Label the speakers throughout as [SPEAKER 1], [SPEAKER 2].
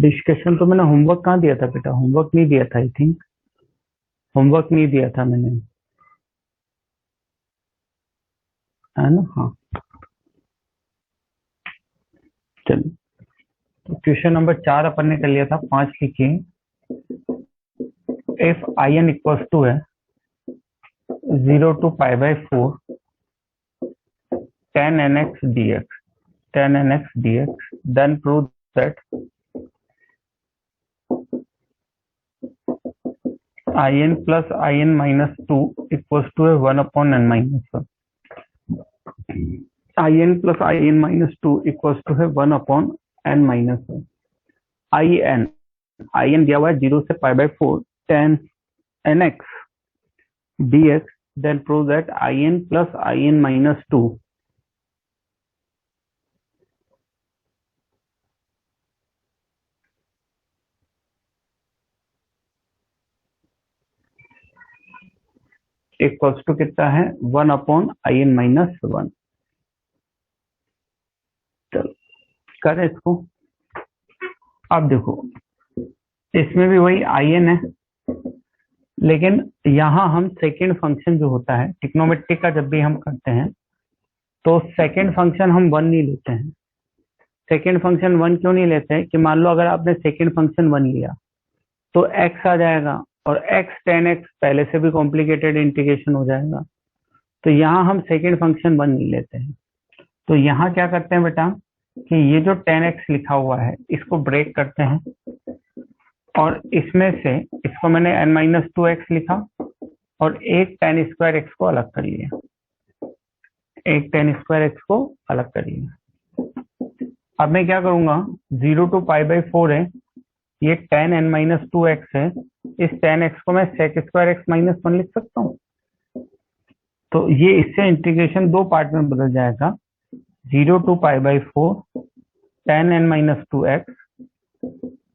[SPEAKER 1] Discussion तो मैंने homework कहाँ दिया था बेटा? होमवर्क नहीं दिया था, आई थिंक होमवर्क नहीं दिया था मैंने, है ना? हाँ, चलो। तो क्वेश्चन नंबर 4 अपन ने कर लिया था, 5 लिखिए। If I n equals to है 0 to pi by 4 tan nx dx, then prove that in plus in minus 2 equals to a 1 upon n minus 1. in plus in minus 2 equals to a 1 upon n minus 1. in दिया हुआ है 0 से pi by 4 tan nx dx, then prove that in plus in minus 2 equals to कितना है? 1 upon in minus 1। चलो करें इसको। अब देखो, इसमें भी वही in है, लेकिन यहाँ हम सेकेंड फंक्शन जो होता है ट्रिग्नोमेट्रिक का, जब भी हम करते हैं तो सेकेंड फंक्शन हम 1 नहीं लेते हैं। सेकेंड फंक्शन 1 क्यों नहीं लेते हैं? कि मान लो अगर आपने सेकेंड फंक्शन 1 लिया तो x आ जाएगा, और x tan x पहले से भी कॉम्प्लिकेटेड इंटीग्रेशन हो जाएगा। तो यहाँ हम सेकेंड फंक्शन 1 नहीं लेते हैं। तो यहाँ क्या करते हैं बेटा, कि ये जो tan x लिखा हुआ है इसको ब्रेक करते हैं, और इसमें से इसको मैंने n माइनस 2x लिखा और एक tan स्क्वायर x को अलग कर लिया, एक tan स्क्वायर x को अलग कर लिया। अब मैं क्या करूंगा, 0 to pi by 4 है, ये tan n माइनस 2x है, इस tan x को मैं sec स्क्वायर x माइनस 1 लिख सकता हूँ। तो ये इससे इंटीग्रेशन दो पार्ट में बदल जाएगा, 0 to pi by 4 tan n minus 2x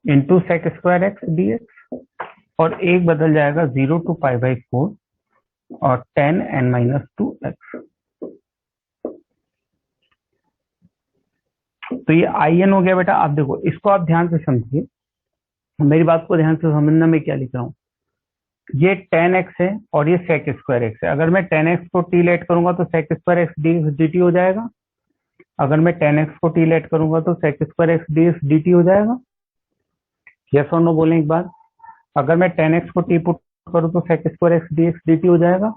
[SPEAKER 1] into sec square x dx, और एक बदल जाएगा 0 to pi by 4 और tan n माइनस 2x। तो ये in हो गया बेटा। आप देखो, इसको आप ध्यान से समझिए, मेरी बात को ध्यान से समझना मैं क्या लिख रहा हूँ। ये tan x है और ये sec स्क्वायर x है। अगर मैं tan x को t लेट करूंगा तो sec square x dx dt हो जाएगा। अगर मैं tan x को t लेट करूंगा तो sec square x dx dt हो जाएगा। यस और नो बोलें एक बार। अगर मैं tan x को t पुट करूं तो sec square x dx dt हो जाएगा।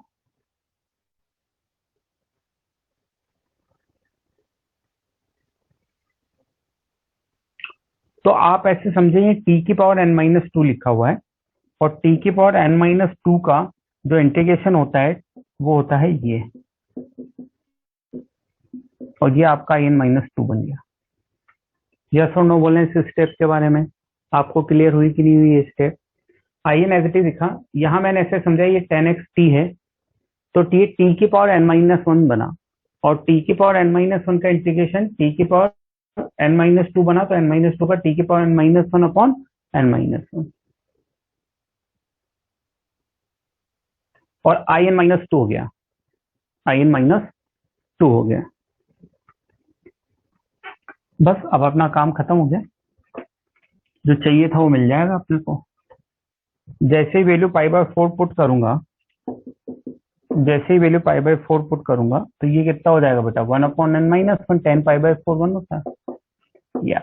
[SPEAKER 1] तो आप ऐसे समझिए, t की पावर n माइनस 2 लिखा हुआ है, और t की पावर n माइनस 2 का जो इंटीग्रेशन होता है वो होता है ये, और ये आपका n माइनस 2 बन गया। यस और नो बोलें इस स्टेप के बारे में। आपको क्लियर हुई कि नहीं हुई ये स्टेप? आई एन नेगेटिव लिखा, यहाँ मैंने ऐसे समझा ये tan x t है, तो t की पावर n माइनस 1 बना, और t की पावर n माइनस 1 का इंटीग्रेशन t की पावर n माइनस 2 बना, तो n माइनस 2 का t की power n minus 1 upon n minus 1, और आई एन माइनस 2 हो गया, आई एन माइनस 2 हो गया। बस अब अपना काम खत्म हो गया, जो चाहिए था वो मिल जाएगा अपने को। जैसे ही वैल्यू पाई बाय 4 पुट करूंगा, जैसे ही वैल्यू पाई बाय 4 पुट करूंगा तो ये कितना हो जाएगा बेटा? 1 upon n minus 1, tan pi by 4 1 होता है। ये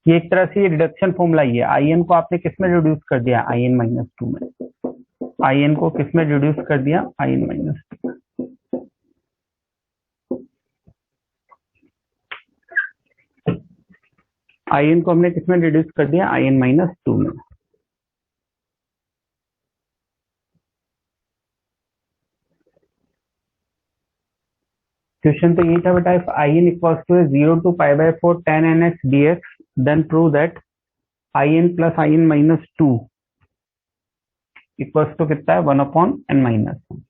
[SPEAKER 1] एक तरह से ये रिडक्शन फॉर्मूला ही है। आई एन को आपने किस में रिड्यूस कर दिया? आई एन माइनस 2 में। आई एन को किस में रिड्यूस कर दिया? आई एन माइनस 2 में। आई एन को हमने किस में रिड्यूस कर दिया? आई एन माइनस 2 में। क्वेश्चन तो यही था बेटा, if I n equals to 0 to pi by 4 tan nx dx, then prove that I n plus I N minus 2 equals to कितना है? 1 अपॉन n माइनस 1।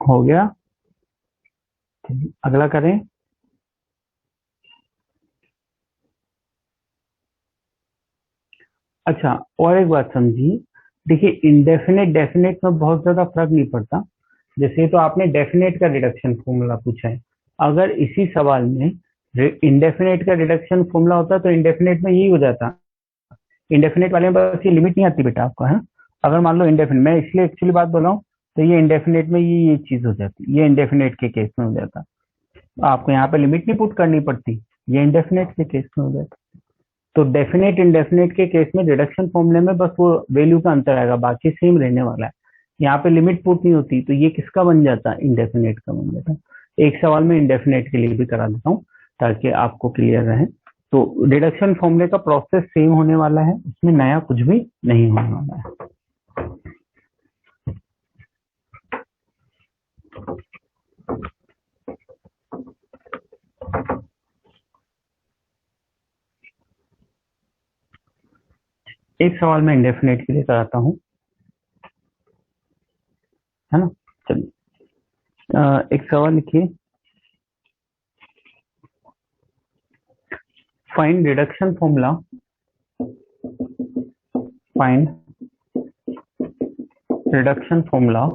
[SPEAKER 1] हो गया। अगला करें। अच्छा, और एक बात समझिए, देखिए इंडेफिनेट डेफिनेट में बहुत ज्यादा फर्क नहीं पड़ता। जैसे तो आपने डेफिनेट का रिडक्शन फॉर्मूला पूछा है, अगर इसी सवाल में इंडेफिनेट का रिडक्शन फॉर्मूला होता तो इंडेफिनेट में यही हो जाता। इंडेफिनेट वाले में बस ये लिमिट नहीं आती बेटा आपको, है। अगर मान लो इंडेफिनेट, मैं इसलिए एक्चुअली बात बोल रहा हूँ, तो ये इंडेफिनेट में ये चीज हो जाती, ये इंडेफिनेट के केस में हो जाता। आपको यहाँ पे लिमिट नहीं पुट करनी पड़ती, ये इंडेफिनेट के केस में हो जाता। तो डेफिनेट इंडेफिनेट के केस में रिडक्शन फॉर्मूले में बस वो वैल्यू का अंतर आएगा, बाकी सेम रहने वाला है। यहाँ पे लिमिट पुट नहीं होती, तो ये किसका बन जाता है, इंडेफिनेट का बन जाता है। एक सवाल में इंडेफिनेट के लिए भी करा देता हूँ ताकि आपको क्लियर रहे। तो रिडक्शन फॉर्मूले का प्रोसेस सेम होने वाला है, उसमें नया कुछ भी नहीं होने वाला है। एक सवाल में इंडेफिनेट के लिए कराता हूँ, है ना। चलिए एक सवाल लिखिए, find reduction formula, find reduction formula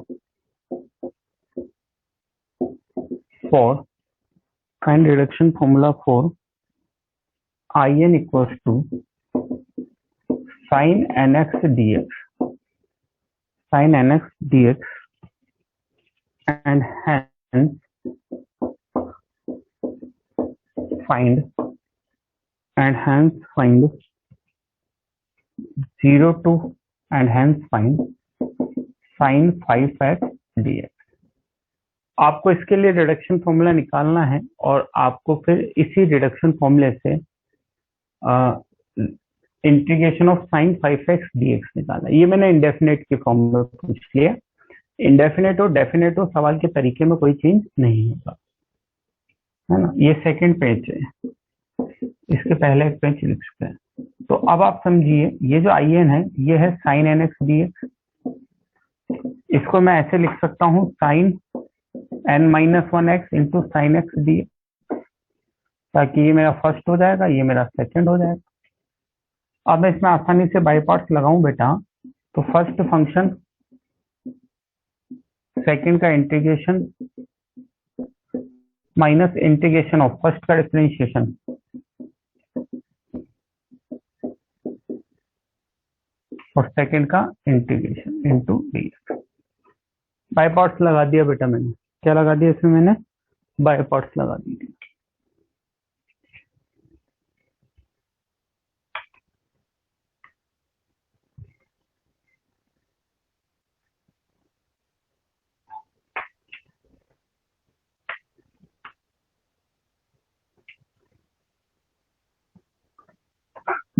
[SPEAKER 1] for, find reduction formula for in equals to sin nx dx, sin nx dx, and hence find, and hence find 0 to, and hence find sin 5x dx। आपको इसके लिए reduction formula निकालना है और आपको फिर इसी reduction फॉर्मूले से integration of sine 5x dx निकालना है। ये मैंने इंडेफिनेट के फॉर्म में पूछ लिया। इंडेफिनेट हो डेफिनेट हो, सवाल के तरीके में कोई चेंज नहीं होगा, है ना। ये सेकंड पेज है, इसके पहले एक पेज लिख चुके हैं। तो अब आप समझिए, ये जो आई एन है ये है sine n x d x. इसको मैं ऐसे लिख सकता हूँ, sine n minus one x into sine x d x, ताकि ये मेरा फर्स्ट हो जाएगा, ये मेरा सेकंड हो जाएगा। अब मैं इसमें आसानी से बाई पार्ट्स लगाऊं बेटा, तो फर्स्ट फंक्शन सेकंड का integration minus integration of first का डिफरेंशिएशन और सेकंड का integration into D. By parts लगा दिया बेटा मैंने। क्या लगा दिया इसमें मैंने? बाय पार्ट्स लगा दिए।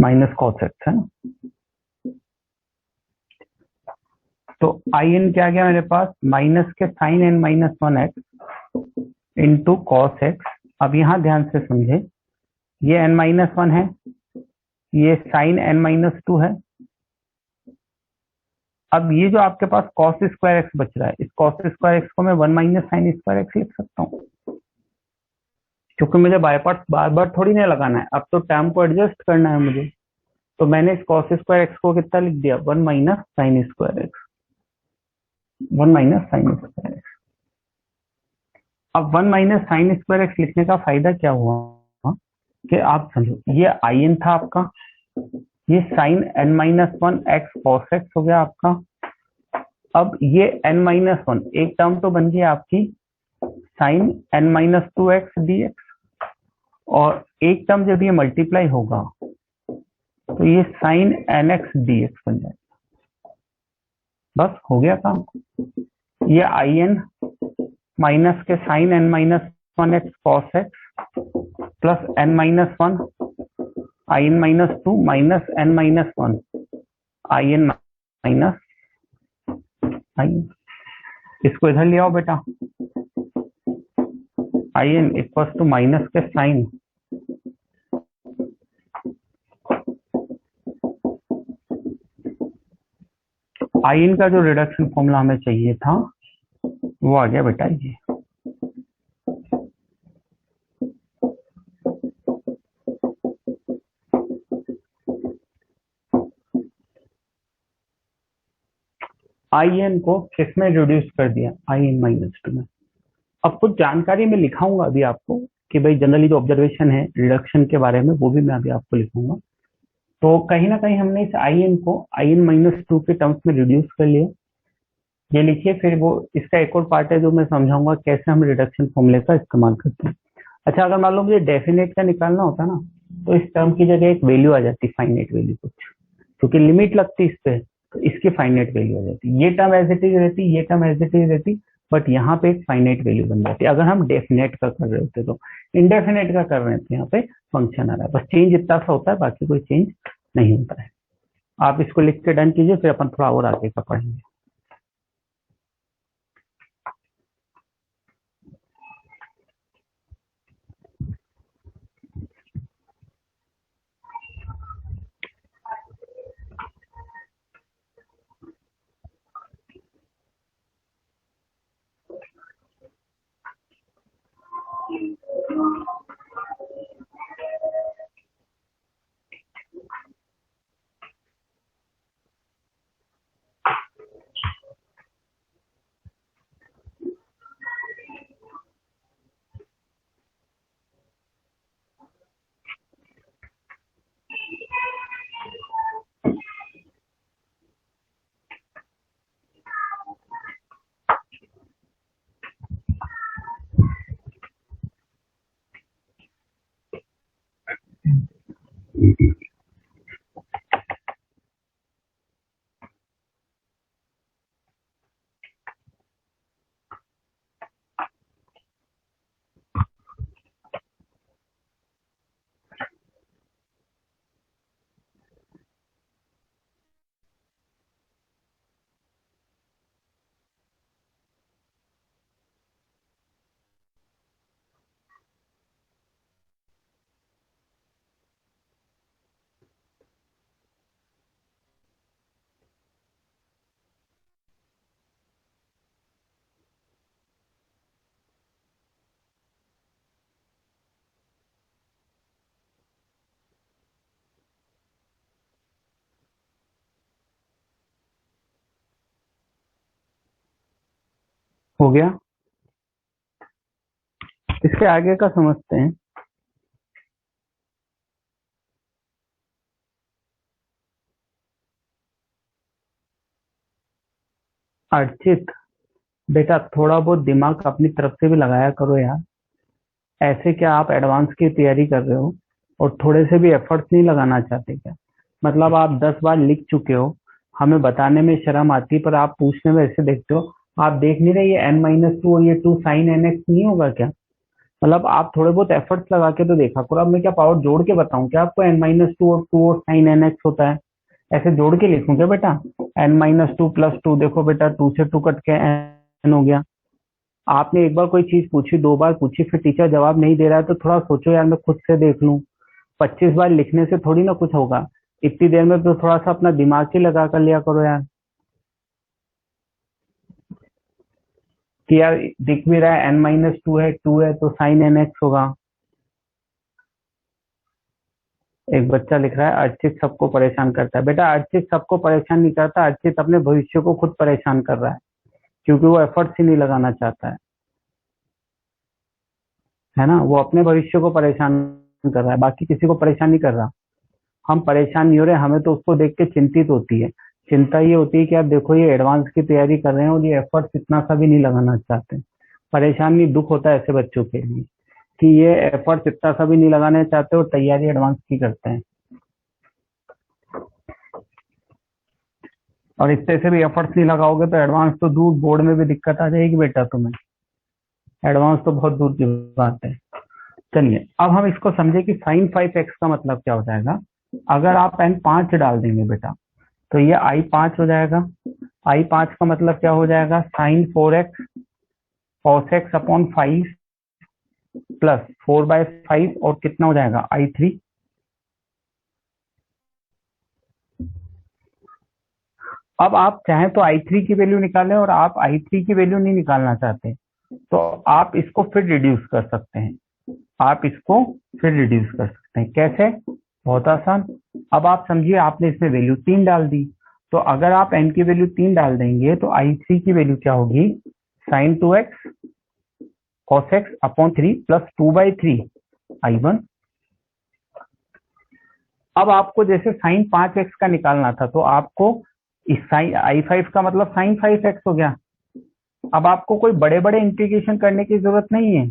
[SPEAKER 1] माइनस कॉस एक्स है ना। तो आई एन क्या गया मेरे पास, माइनस के sine n minus one x into cos x. अब यहां ध्यान से समझे, ये एन माइनस वन है, ये साइन एन माइनस टू है। अब ये जो आपके पास कॉस स्क्वायर एक्स बच रहा है, इस कॉस स्क्वायर एक्स को मैं one minus sine square x लिख सकता हूँ, क्योंकि मुझे बाय पार्ट्स बार बार थोड़ी नहीं लगाना है, अब तो टर्म को एडजस्ट करना है मुझे। तो मैंने इस कॉस स्क्वायर एक्स को कितना लिख दिया, one minus sine square X, one minus sine square X. अब one minus sine square X लिखने का फायदा क्या हुआ कि आप समझो, ये आई एन था आपका, ये sine n minus one x cos x हो गया आपका। अब ये एन माइनस वन एक टर्म तो बन गई आपकी sine n minus two x d x, और एक टर्म जब ये मल्टीप्लाई होगा तो ये sine n x d x बन जाएगा। बस हो गया काम। ये आई एन माइनस के sine n minus one x cos x plus n minus one I N minus two minus N minus one I N minus I. इसको इधर ले आओ बेटा, I N equal to minus के sign I N का जो reduction formula हमें चाहिए था वो आ गया बेटा ये। आई एन को किस में रिड्यूस कर दिया, आई एन माइनस टू में। अब कुछ जानकारी मैं लिखाऊंगा अभी आपको कि भाई जनरली जो ऑब्जर्वेशन है रिडक्शन के बारे में वो भी मैं अभी आपको लिखूंगा। तो कहीं ना कहीं हमने इस आई एन को आई एन माइनस टू के टर्म्स में रिड्यूस कर लिया, ये लिखिए। फिर वो इसका एक और पार्ट है जो मैं समझाऊंगा कैसे हम रिडक्शन फॉर्मूले का इस्तेमाल करते हैं। अच्छा, अगर मान लो मुझे डेफिनेट का निकालना होता ना, तो इस टर्म की जगह एक वैल्यू आ जाती, फाइनाइट वैल्यू कुछ, क्योंकि लिमिट लगती इस पे, तो इसकी फाइनाइट वैल्यू आ जाती। ये टर्म एज इट इज रहती, ये टर्म एज इट इज रहती, बट यहाँ पे एक फाइनाइट वैल्यू बन जाती अगर हम डेफिनेट का कर रहे होते। तो इनडेफिनेट का कर रहे थे, यहाँ पे फंक्शन आ रहा है, बस चेंज इतना सा होता है, बाकी कोई चेंज नहीं होता है। आप इसको लिख के डन कीजिए, फिर अपन थोड़ा और आगे का पढ़ेंगे। हो गया, इसके आगे का समझते हैं। अर्चित, बेटा थोड़ा बहुत दिमाग अपनी तरफ से भी लगाया करो यार। ऐसे क्या आप एडवांस की तैयारी कर रहे हो और थोड़े से भी एफर्ट्स नहीं लगाना चाहते क्या? मतलब आप 10 बार लिख चुके हो, हमें बताने में शर्म आती है, पर आप पूछने में ऐसे देखते हो। आप देख नहीं रहे ये एन माइनस टू और ये टू साइन एन एक्स नहीं होगा क्या? मतलब आप थोड़े बहुत एफर्ट्स लगा के तो देखा करो। अब मैं क्या पावर जोड़ के बताऊं क्या आपको? एन माइनस टू और साइन एन एक्स होता है, ऐसे जोड़ के लिखूं क्या बेटा? N minus two plus two, देखो बेटा टू से टू कट के एन हो गया। आपने एक बार कोई चीज पूछी, 2 बार पूछी, फिर टीचर जवाब नहीं दे रहा है, तो थोड़ा सोचो यार मैं खुद से देख लूं। 25 बार लिखने से थोड़ी ना कुछ होगा, इतनी देर में तो थोड़ा सा अपना दिमाग ही लगा कर लिया करो यार। कि यार दिख भी रहा है एन माइनस टू है तो साइन एन एक्स होगा। एक बच्चा लिख रहा है अर्चित सबको परेशान करता है। बेटा अर्चित सबको परेशान नहीं करता, अर्चित अपने भविष्य को खुद परेशान कर रहा है, क्योंकि वो एफर्ट्स ही नहीं लगाना चाहता है ना? वो अपने भविष्य को परेशान कर रहा है, बाकी किसी को परेशान नहीं कर रहा। हम परेशान नहीं हो रहे, हमें तो उसको देख के चिंतित होती है। चिंता ये होती है कि आप देखो ये एडवांस की तैयारी कर रहे हैं और ये एफर्ट्स इतना सा भी नहीं लगाना चाहते। परेशान नहीं, दुख होता है ऐसे बच्चों के लिए कि ये एफर्ट्स इतना सा भी नहीं लगाना चाहते और तैयारी एडवांस की करते हैं। और इतने से भी एफर्ट्स नहीं लगाओगे तो एडवांस तो दूर, बोर्ड में भी दिक्कत आ जाएगी बेटा तुम्हें। एडवांस तो बहुत दूर की बात है। चलिए अब हम इसको समझे कि साइन 5x का मतलब क्या हो जाएगा। अगर आप n 5 डाल देंगे बेटा, तो ये I5 हो जाएगा। I5 का मतलब क्या हो जाएगा? Sine 4x cos x upon 5 plus 4/5 और कितना हो जाएगा? I3। अब आप चाहें तो i3 की वैल्यू निकालें, और आप i3 की वैल्यू नहीं निकालना चाहते तो आप इसको फिर रिड्यूस कर सकते हैं। आप इसको फिर रिड्यूस कर सकते हैं। कैसे? बहुत आसान। अब आप समझिए, आपने इसमें वैल्यू 3 डाल दी, तो अगर आप n की वैल्यू 3 डाल देंगे तो i3 की वैल्यू क्या होगी? sin 2x cos x upon 3 plus 2/3 i1। अब आपको जैसे sin 5x का निकालना था, तो आपको इस sin i5 का मतलब sin 5x हो गया। अब आपको कोई बड़े बड़े इंटीग्रेशन करने की जरूरत नहीं है,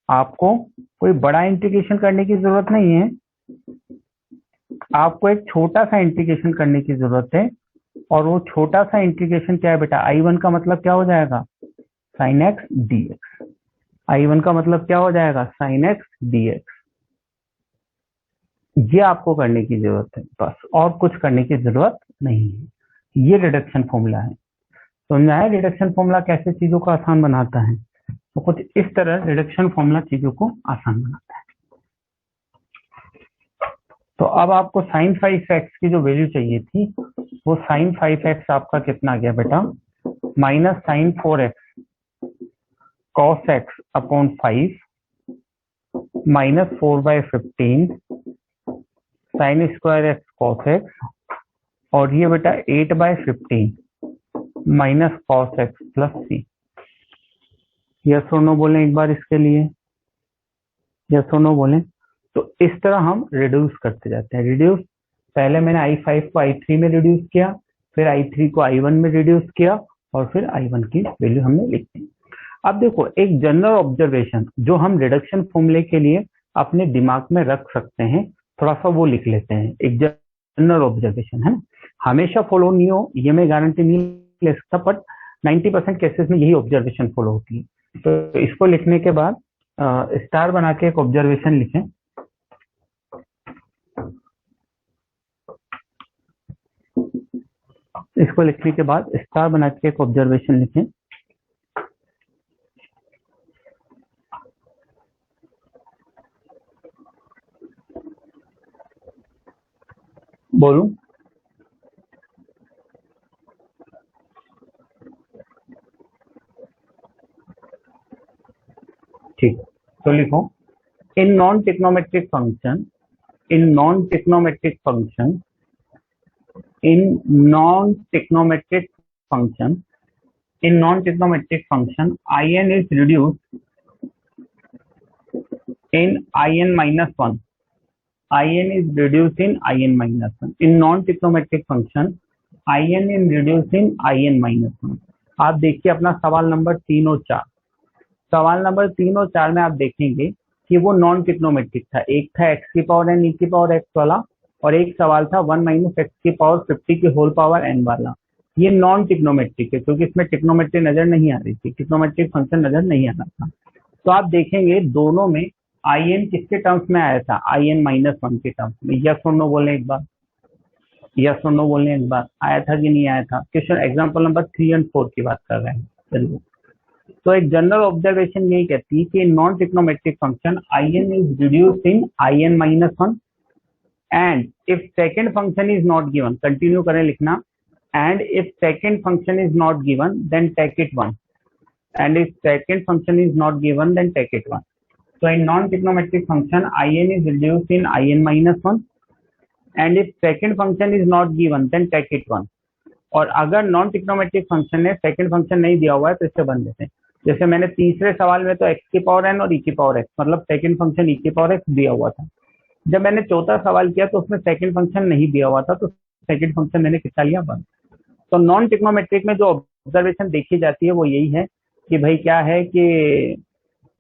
[SPEAKER 1] आपको कोई बड़ा इंटीग्रेशन करने की जरूरत नहीं है, आपको एक छोटा सा इंटीग्रेशन करने की जरूरत है। और वो छोटा सा इंटीग्रेशन क्या है बेटा? i1 का मतलब क्या हो जाएगा? sin x dx। i1 का मतलब क्या हो जाएगा? sin x dx। ये आपको करने की जरूरत है बस, और कुछ करने की जरूरत नहीं है। ये रिडक्शन फॉर्मूला है। समझा है रिडक्शन फॉर्मूला कैसे चीजों को आसान बनाता है? तो कुछ इस तरह रिडक्शन फॉर्मूला चीजों को आसान बनाता है। तो अब आपको sin 5x की जो वैल्यू चाहिए थी, वो sin 5x आपका कितना गया बेटा? Minus sin 4x cos x upon 5 minus 4/15 sin square x cos x, और ये बेटा 8/15 minus cos x plus c। Yes और नो बोलें एक बार इसके लिए, यस और नो बोलें। तो इस तरह हम रिड्यूस करते जाते हैं। रिड्यूस, पहले मैंने i5 को i3 में रिड्यूस किया, फिर i3 को i1 में रिड्यूस किया, और फिर i1 की वैल्यू हमने लिख दी। अब देखो, एक जनरल ऑब्जर्वेशन जो हम रिडक्शन फॉर्मूले के लिए अपने दिमाग में रख सकते हैं, थोड़ा सा वो लिख लेते हैं। एक जनरल ऑब्जर्वेशन है ना, हमेशा फॉलो नहीं हो ये मैं गारंटी नहीं ले सकता, बट 90% केसेस में यही ऑब्जर्वेशन फॉलो होती है। तो इसको लिखने के बाद स्टार बना के एक ऑब्जर्वेशन लिखें। इसको लिखने के बाद स्टार बना के एक ऑब्जर्वेशन लिखें। बोलूं? ठीक, तो लिखो, in non टिक्नोमेट्रिक function, in non टिक्नोमेट्रिक function, in non-trigonometric function, in non-trigonometric function, in is reduced in in minus 1. In is reduced in in minus 1. In non-trigonometric function, in is reduced in in minus 1. आप देखिए अपना सवाल number 3 और 4। सवाल number 3 और 4 में आप देखेंगे कि वो नॉन टिक्नोमेट्रिक था। एक था x की पावर n e की पावर x वाला, और एक सवाल था 1 माइनस एक्स की पावर 50 की होल पावर n वाला। ये नॉन टिक्नोमेट्रिक है क्योंकि इसमें टिक्नोमेट्री नजर नहीं आ रही थी, टिक्नोमेट्रिक फंक्शन नजर नहीं आ रहा था। तो आप देखेंगे दोनों में in किसके टर्म्स में आया था? in माइनस 1 के टर्म्स में। यस और नो बोलने एक बार, यस और नो बोलने एक बार, आया था कि नहीं आया था? क्वेश्चन एग्जाम्पल नंबर 3 और 4 की बात कर रहे हैं। चलिए, तो एक जनरल ऑब्जर्वेशन यही कहती है कि non टिक्नोमेट्रिक function in is reduced in in minus 1, and if second function is not given, continue करें लिखना, and if second function is not given then take it 1, and if second function is not given then take it 1. So in non-trigonometric function in is reduced in in minus 1, and if second function is not given then take it 1. और अगर non टिक्नोमेट्रिक function है, second function नहीं दिया हुआ है, तो इससे बन देते हैं। जैसे मैंने तीसरे सवाल में तो x की पावर n और e की पावर x, मतलब सेकंड फंक्शन e की पावर x दिया हुआ था। जब मैंने चौथा सवाल किया तो उसमें सेकंड फंक्शन नहीं दिया हुआ था, तो सेकंड फंक्शन मैंने कितना लिया? 1। तो नॉन टिक्नोमेट्रिक में जो ऑब्जर्वेशन देखी जाती है वो यही है कि भाई क्या है कि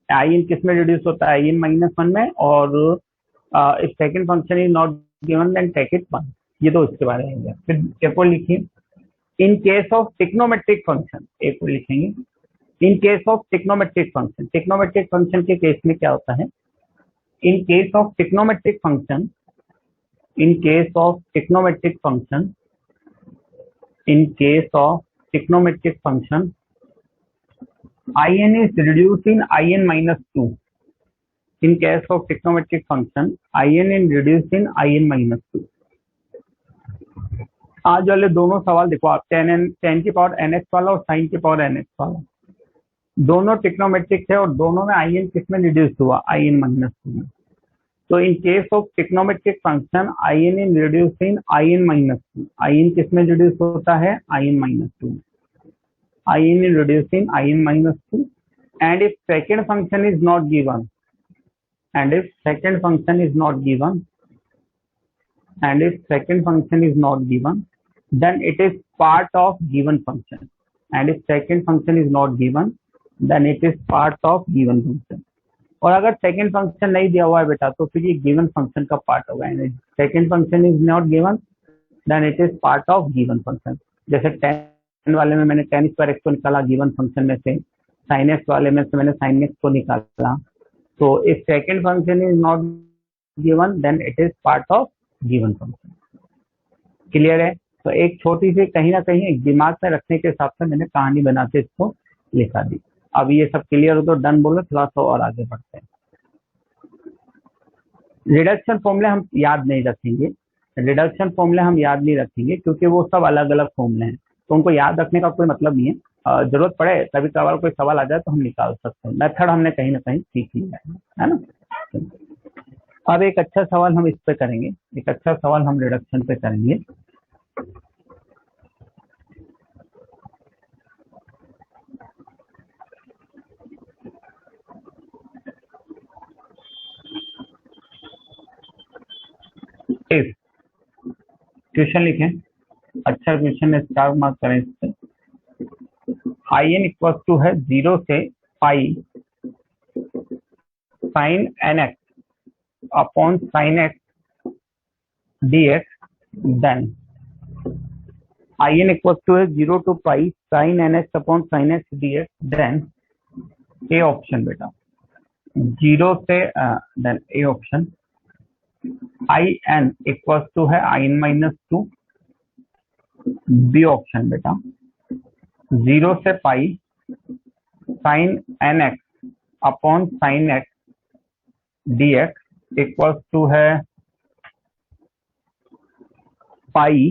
[SPEAKER 1] in किस में रिड्यूस होता है? in माइनस 1 में, और if second function is not given then take it 1। ये तो इसके बारे में है। फिर एक और लिखिए, इन केस ऑफ टिक्नोमेट्रिक फंक्शन, एक और लिखेंगे, in case of टिक्नोमेट्रिक function. टिक्नोमेट्रिक function के केस में क्या होता है? in case of trigonometric function, in case of trigonometric function, in case of trigonometric function, in is reduced in in minus 2. In case of trigonometric function, in is reduced in in minus 2. आज वाले दोनों सवाल देखो आप, ten की power nx वाला और sign की पावर nx वाला, दोनों ट्रिग्नोमेट्रिक थे और दोनों में in किस में रिड्यूस हुआ, in माइनस 2 में। तो in case of trigonometric function in in reduce in in minus 2, in किस में रिड्यूस होता है, in माइनस 2 में, in in reduce in in minus 2, and if second function is not given, and if second function is not given, and if second function is not given, then it is part of given function, and if second function is not given, then it is part of given function। और अगर second function नहीं दिया हुआ है बेटा तो फिर ये गिवन फंक्शन का पार्ट होगा, second function is not given then it is part of given function. जैसे टेन वाले में मैंने टेन स्क्वायर एक्स को निकाला गिवन फंक्शन में से, साइन एक्स वाले में से मैंने साइन एक्स को निकाला, तो if second function is not given then it is part of given function. Clear है? तो एक छोटी सी कहीं ना कहीं एक दिमाग में रखने के हिसाब से मैंने कहानी बनाते इसको लिखा दी। अब ये सब क्लियर हो तो डन बोलो, थोड़ा सा और आगे बढ़ते हैं। रिडक्शन फॉर्मूले हम याद नहीं रखेंगे, रिडक्शन फॉर्मूले हम याद नहीं रखेंगे क्योंकि वो सब अलग अलग फॉर्मूले हैं, तो उनको याद रखने का कोई मतलब नहीं है। जरूरत पड़े कभी कभार कोई सवाल आ जाए तो हम निकाल सकते हैं, मेथड हमने कहीं ना कहीं सीख लिया है ना। अब एक अच्छा सवाल हम इस पे करेंगे, एक अच्छा सवाल हम रिडक्शन पे करेंगे। क्वेश्चन लिखें, अच्छा क्वेश्चन है, स्टार मार्क करें इस पे। in इक्वल टू है 0 से pi sine nx upon sine x dx, then in equal to है 0 to pi sine nx upon sine x dx, then A option बेटा 0 से then A option in equal to है in minus 2, B option बेटा 0 से pi sine nx upon sine x dx equal to है pi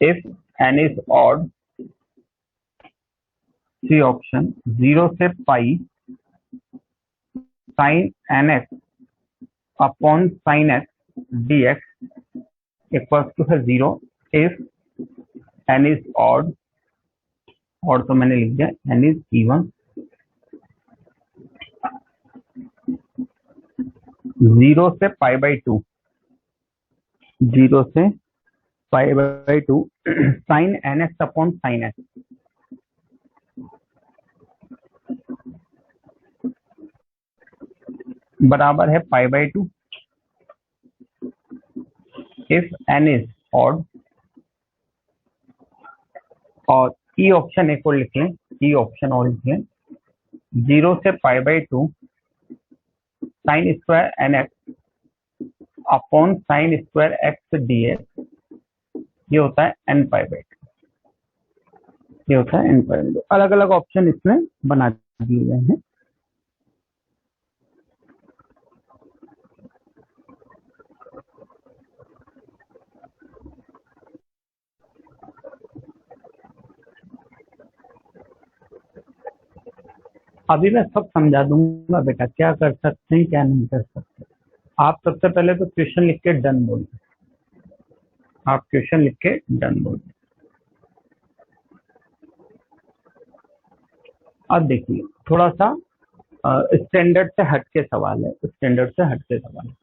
[SPEAKER 1] if n is odd, C option 0 से pi sine nx upon sine x dx equal to है 0 if n is odd, और तो मैंने लिख दिया n इज इवन, 0 से pi by 2, 0 से pi by 2 sine nx upon sine x बराबर है pi by 2 if n is odd, और ई ऑप्शन एक और लिख लें, ई ऑप्शन और लिख लें 0 से pi by 2 sine square nx upon sine square x dx, ये होता है n पाई बाई 2, ये होता है n पाई बाई 2। अलग अलग ऑप्शन इसमें बना दिए गए हैं। अभी मैं सब समझा दूंगा बेटा, क्या कर सकते हैं क्या नहीं कर सकते। आप सबसे पहले तो क्वेश्चन लिख के डन बोलिए, आप क्वेश्चन लिख के डन बोलिए। अब देखिए थोड़ा सा स्टैंडर्ड से हट के सवाल है, स्टैंडर्ड से हट के सवाल है।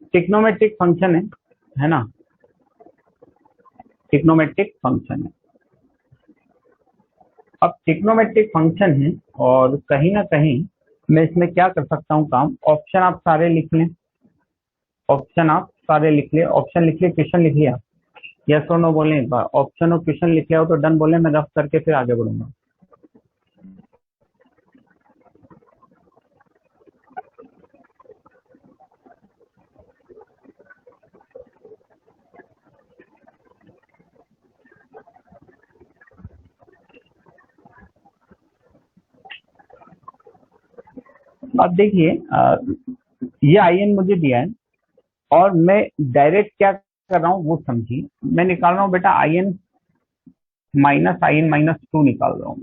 [SPEAKER 1] ट्रिग्नोमेट्रिक फंक्शन है ना, ट्रिग्नोमेट्रिक फंक्शन है। अब ट्रिग्नोमेट्रिक फंक्शन है और कहीं ना कहीं मैं इसमें क्या कर सकता हूँ काम, ऑप्शन आप सारे लिख लें, ऑप्शन आप सारे लिख लें, ऑप्शन लिख लिया, क्वेश्चन लिख लिया, यस और नो बोले एक बार, ऑप्शन और क्वेश्चन लिख लिया हो तो डन बोले, मैं रफ करके फिर आगे बढ़ूंगा। अब देखिए ये in मुझे दिया है और मैं डायरेक्ट क्या कर रहा हूँ वो समझिए। मैं निकाल रहा हूँ बेटा in माइनस 2 निकाल रहा हूँ,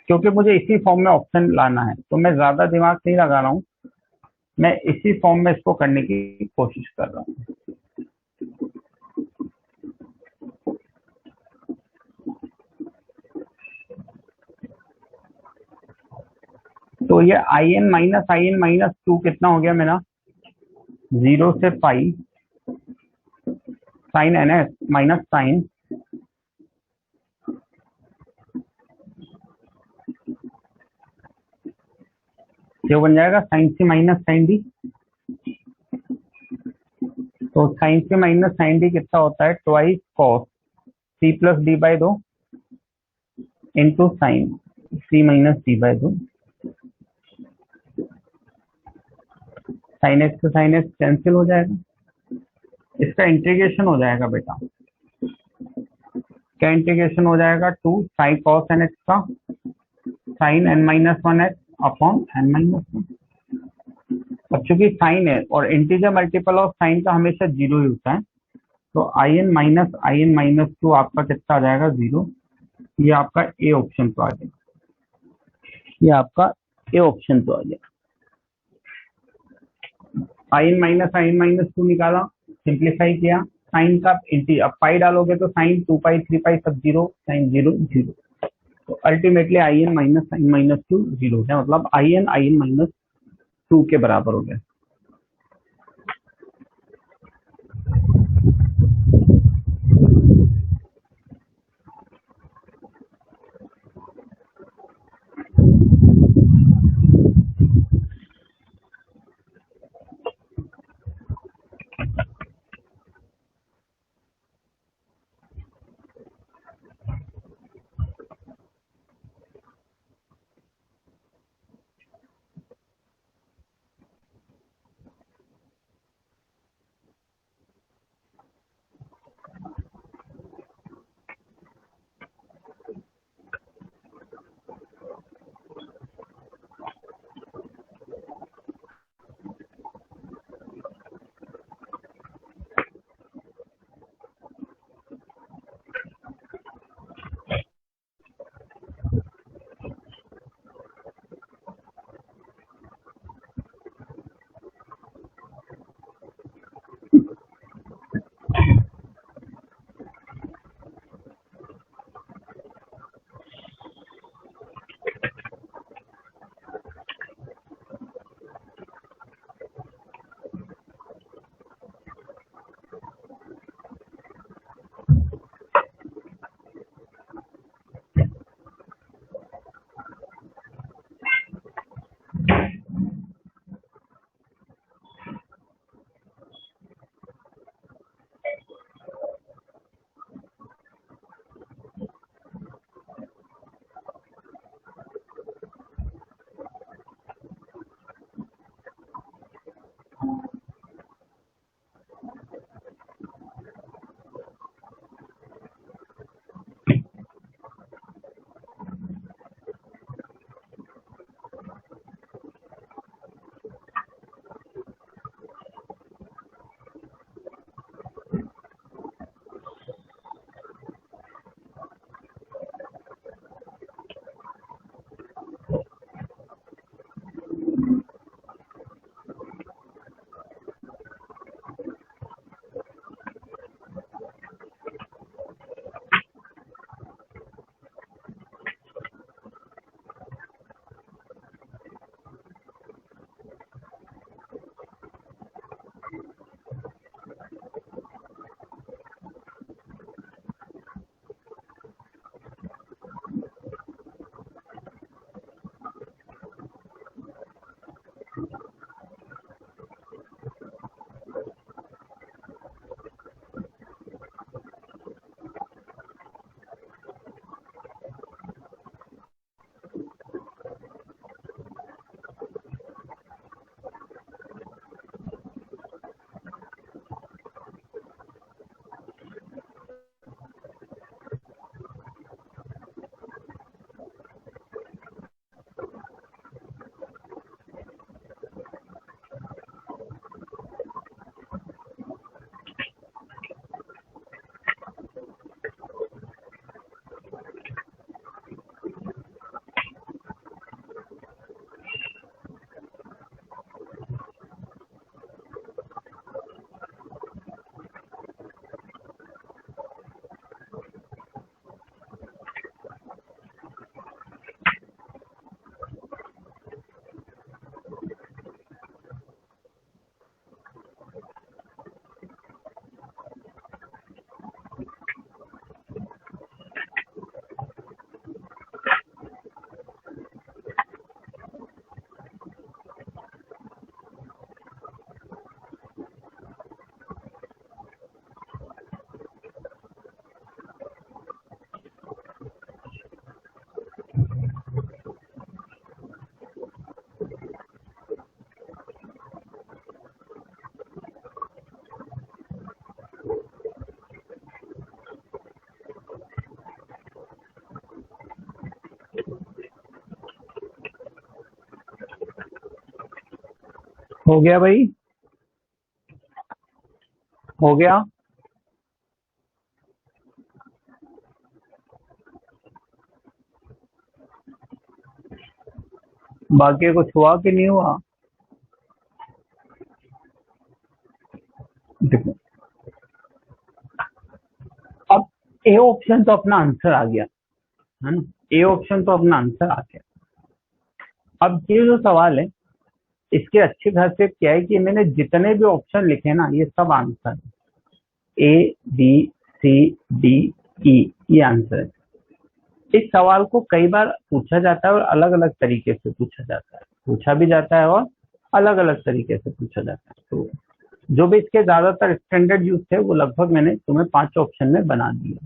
[SPEAKER 1] क्योंकि मुझे इसी फॉर्म में ऑप्शन लाना है, तो मैं ज्यादा दिमाग नहीं लगा रहा हूँ, मैं इसी फॉर्म में इसको करने की कोशिश कर रहा हूँ। तो ये in माइनस 2 कितना हो गया मेरा, 0 से pi sine n s minus sine, जो बन जाएगा sine C minus sine D. तो sine C minus sine D कितना होता है, twice cos C plus D by 2 into sine C minus D by 2। Sine x से साइन एक्स कैंसिल हो जाएगा, इसका इंटीग्रेशन हो जाएगा बेटा, क्या इंटीग्रेशन हो जाएगा, 2 साइन कॉस एन एक्स का sine n minus 1 x upon n minus 1। अब चूंकि साइन है और इंटीजर मल्टीपल ऑफ साइन का हमेशा जीरो ही होता है, तो आई एन माइनस 2 आपका कितना आ जाएगा, 0। ये आपका ए ऑप्शन तो आ गया, ये आपका ए ऑप्शन तो आ गया। आई एन माइनस 2 निकाला, सिंप्लीफाई किया, साइन का इंटी, अब पाई डालोगे तो साइन 2 पाई 3 पाई सब जीरो, साइन 0 0। तो अल्टीमेटली आई एन माइनस 2 0 है, मतलब आई एन माइनस 2 के बराबर हो गया। हो गया भाई, हो गया। बाकी कुछ हुआ कि नहीं हुआ? देखो, अब ए ऑप्शन तो अपना आंसर आ गया है ना, ए ऑप्शन तो अपना आंसर आ गया। अब ये जो सवाल है, इसकी अच्छी खासियत क्या है कि मैंने जितने भी ऑप्शन लिखे ना, ये सब आंसर है। A B C D E, ये आंसर है। इस सवाल को कई बार पूछा जाता है और अलग अलग तरीके से पूछा जाता है, पूछा भी जाता है और अलग अलग तरीके से पूछा जाता है। तो जो भी इसके ज्यादातर स्टैंडर्ड यूज थे वो लगभग मैंने तुम्हें 5 ऑप्शन में बना दिए।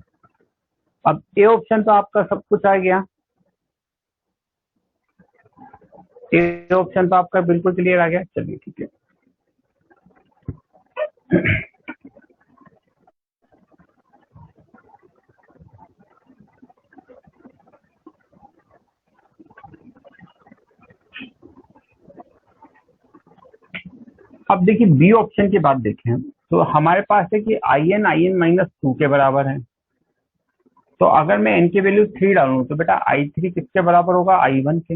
[SPEAKER 1] अब ए ऑप्शन तो आपका सब कुछ आ गया, ए ऑप्शन तो आपका बिल्कुल क्लियर आ गया। चलिए ठीक है। अब देखिए बी ऑप्शन की बात देखें हम, तो हमारे पास है कि आई एन माइनस टू के बराबर है। तो अगर मैं एन की वैल्यू 3 डालूं तो बेटा आई थ्री किसके बराबर होगा? आई वन के।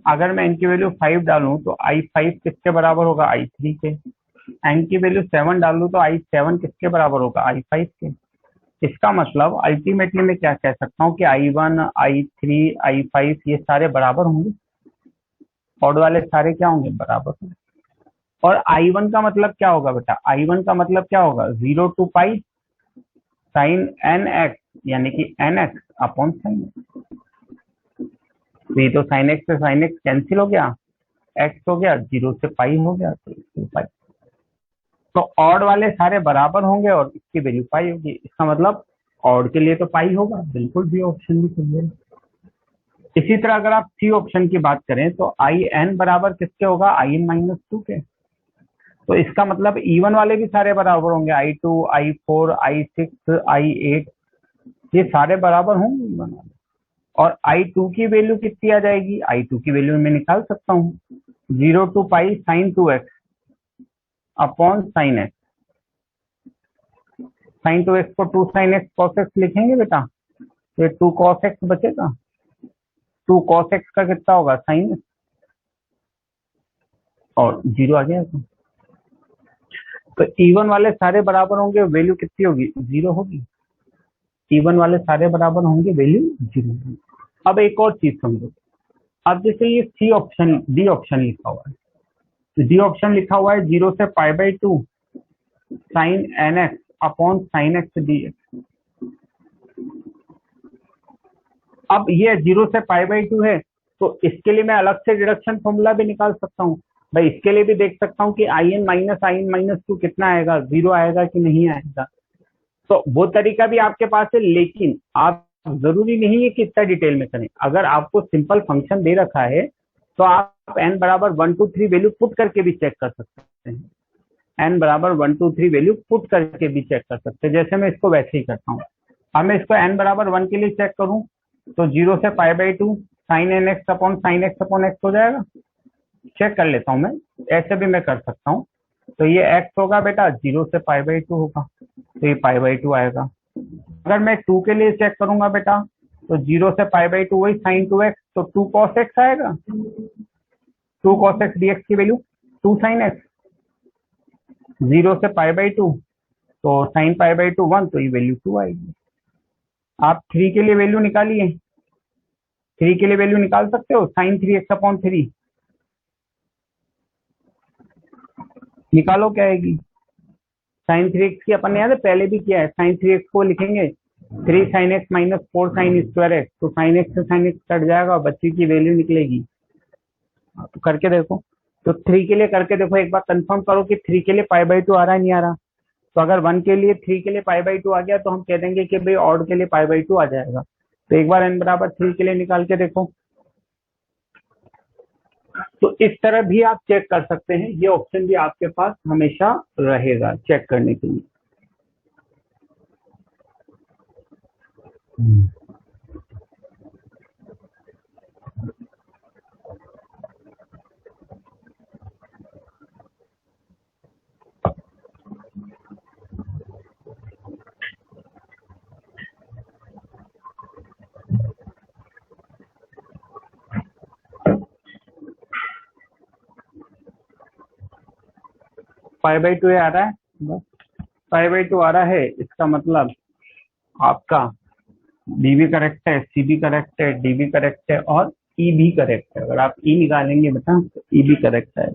[SPEAKER 1] अगर मैं एन की वैल्यू 5 डालूं तो आई फाइव किसके बराबर होगा? आई थ्री के। एन की वैल्यू 7 डालूं तो आई सेवन किसके बराबर होगा? आई फाइव के। इसका मतलब अल्टीमेटली मैं क्या कह सकता हूँ कि I one, I three, I five ये सारे बराबर होंगे, ऑड वाले सारे क्या होंगे? बराबर होंगे। और आई वन का मतलब क्या होगा बेटा? आई वन का मतलब क्या होगा? 0 to pi sine n x, यानी कि n x upon sine x. तो ये तो साइन एक्स से साइन एक्स कैंसिल हो गया, एक्स हो गया, 0 से पाई हो गया, तो 2 पाई। तो ऑड वाले सारे बराबर होंगे और इसकी वैल्यू पाई होगी। इसका मतलब ऑड के लिए तो पाई होगा, बिल्कुल भी ऑप्शन भी सही है। इसी तरह अगर आप सी ऑप्शन की बात करें तो आई एन बराबर किसके होगा? आई एन माइनस टू के। तो इसका मतलब इवन वाले भी सारे बराबर होंगे, I two, I four, I six, I eight, ये सारे बराबर होंगे इवन वाले। और आई टू की वैल्यू कितनी आ जाएगी? आई टू की वैल्यू मैं निकाल सकता हूँ, 0 to pi sine two x upon sine x. Sine two x को 2 साइन एक्स कॉस एक्स लिखेंगे बेटा, तो ये 2 कॉस एक्स बचेगा। 2 कॉस एक्स का कितना होगा? साइन एक्स, और 0 आ गया। तो इवन वाले सारे बराबर होंगे, वैल्यू कितनी होगी? 0 होगी। इवन वाले सारे बराबर होंगे, वैल्यू 0 होगी। अब एक और चीज समझो, अब जैसे ये सी ऑप्शन, डी ऑप्शन लिखा हुआ है, तो डी ऑप्शन लिखा हुआ है 0 से pi by two sine n x upon sine x d x. अब ये 0 से पाई बाई टू है, तो इसके लिए मैं अलग से डिडक्शन फॉर्मूला भी निकाल सकता हूँ भाई। इसके लिए भी देख सकता हूँ कि आई एन माइनस टू कितना आएगा? 0 आएगा कि नहीं आएगा। तो वो तरीका भी आपके पास है, लेकिन आप जरूरी नहीं है कि इतना डिटेल में करें। अगर आपको सिंपल फंक्शन दे रखा है तो आप एन बराबर 1 2 3 वैल्यू पुट करके भी चेक कर सकते हैं। एन बराबर 1 2 3 वैल्यू पुट करके भी चेक कर सकते हैं, जैसे मैं इसको वैसे ही करता हूँ। अब मैं इसको एन बराबर 1 के लिए चेक करूँ तो 0 से pi by two sine n x upon x हो जाएगा। चेक कर लेता हूँ मैं, ऐसे भी मैं कर सकता हूँ। तो ये एक्स होगा बेटा, 0 से पाई बाई टू होगा, तो ये पाई बाई टू आएगा। अगर मैं 2 के लिए चेक करूंगा बेटा, तो 0 से पाई बाई टू वही साइन टू एक्स, तो 2 कॉस एक्स आएगा। 2 कॉस एक्स डी एक्स की वैल्यू 2 साइन एक्स। 0 से पाई बाई टू, तो साइन पाई बाई टू 1, तो ये वैल्यू 2 आएगी। आप 3 के लिए वैल्यू निकालिए, 3 के लिए वैल्यू निकाल सकते हो, साइन 3 एक्स अपॉन 3 निकालो, क्या आएगी? साइन 3 एक्स की अपन ने याद है पहले भी किया है, साइन 3 एक्स को लिखेंगे 3 sine x minus 4 sign square x, तो साइन एक्स से साइन एक्स कट जाएगा, बच्चे की वैल्यू निकलेगी। तो करके देखो, तो 3 के लिए करके देखो, एक बार कंफर्म करो कि 3 के लिए पाई बाई टू आ रहा है नहीं आ रहा। तो अगर 1 के लिए 3 के लिए पाई बाई टू आ गया तो हम कह देंगे कि भाई ऑड के लिए पाई बाई टू आ जाएगा। तो एक बार एन बराबर 3 के लिए निकाल के देखो। तो इस तरह भी आप चेक कर सकते हैं, ये ऑप्शन भी आपके पास हमेशा रहेगा चेक करने के लिए। पाई बाई टू आ रहा है, बस पाई बाई टू आ रहा है, इसका मतलब आपका बी भी करेक्ट है, सी भी करेक्ट है, डी भी करेक्ट है और ई भी करेक्ट है। अगर आप ई निकालेंगे बेटा तो ई भी करेक्ट है।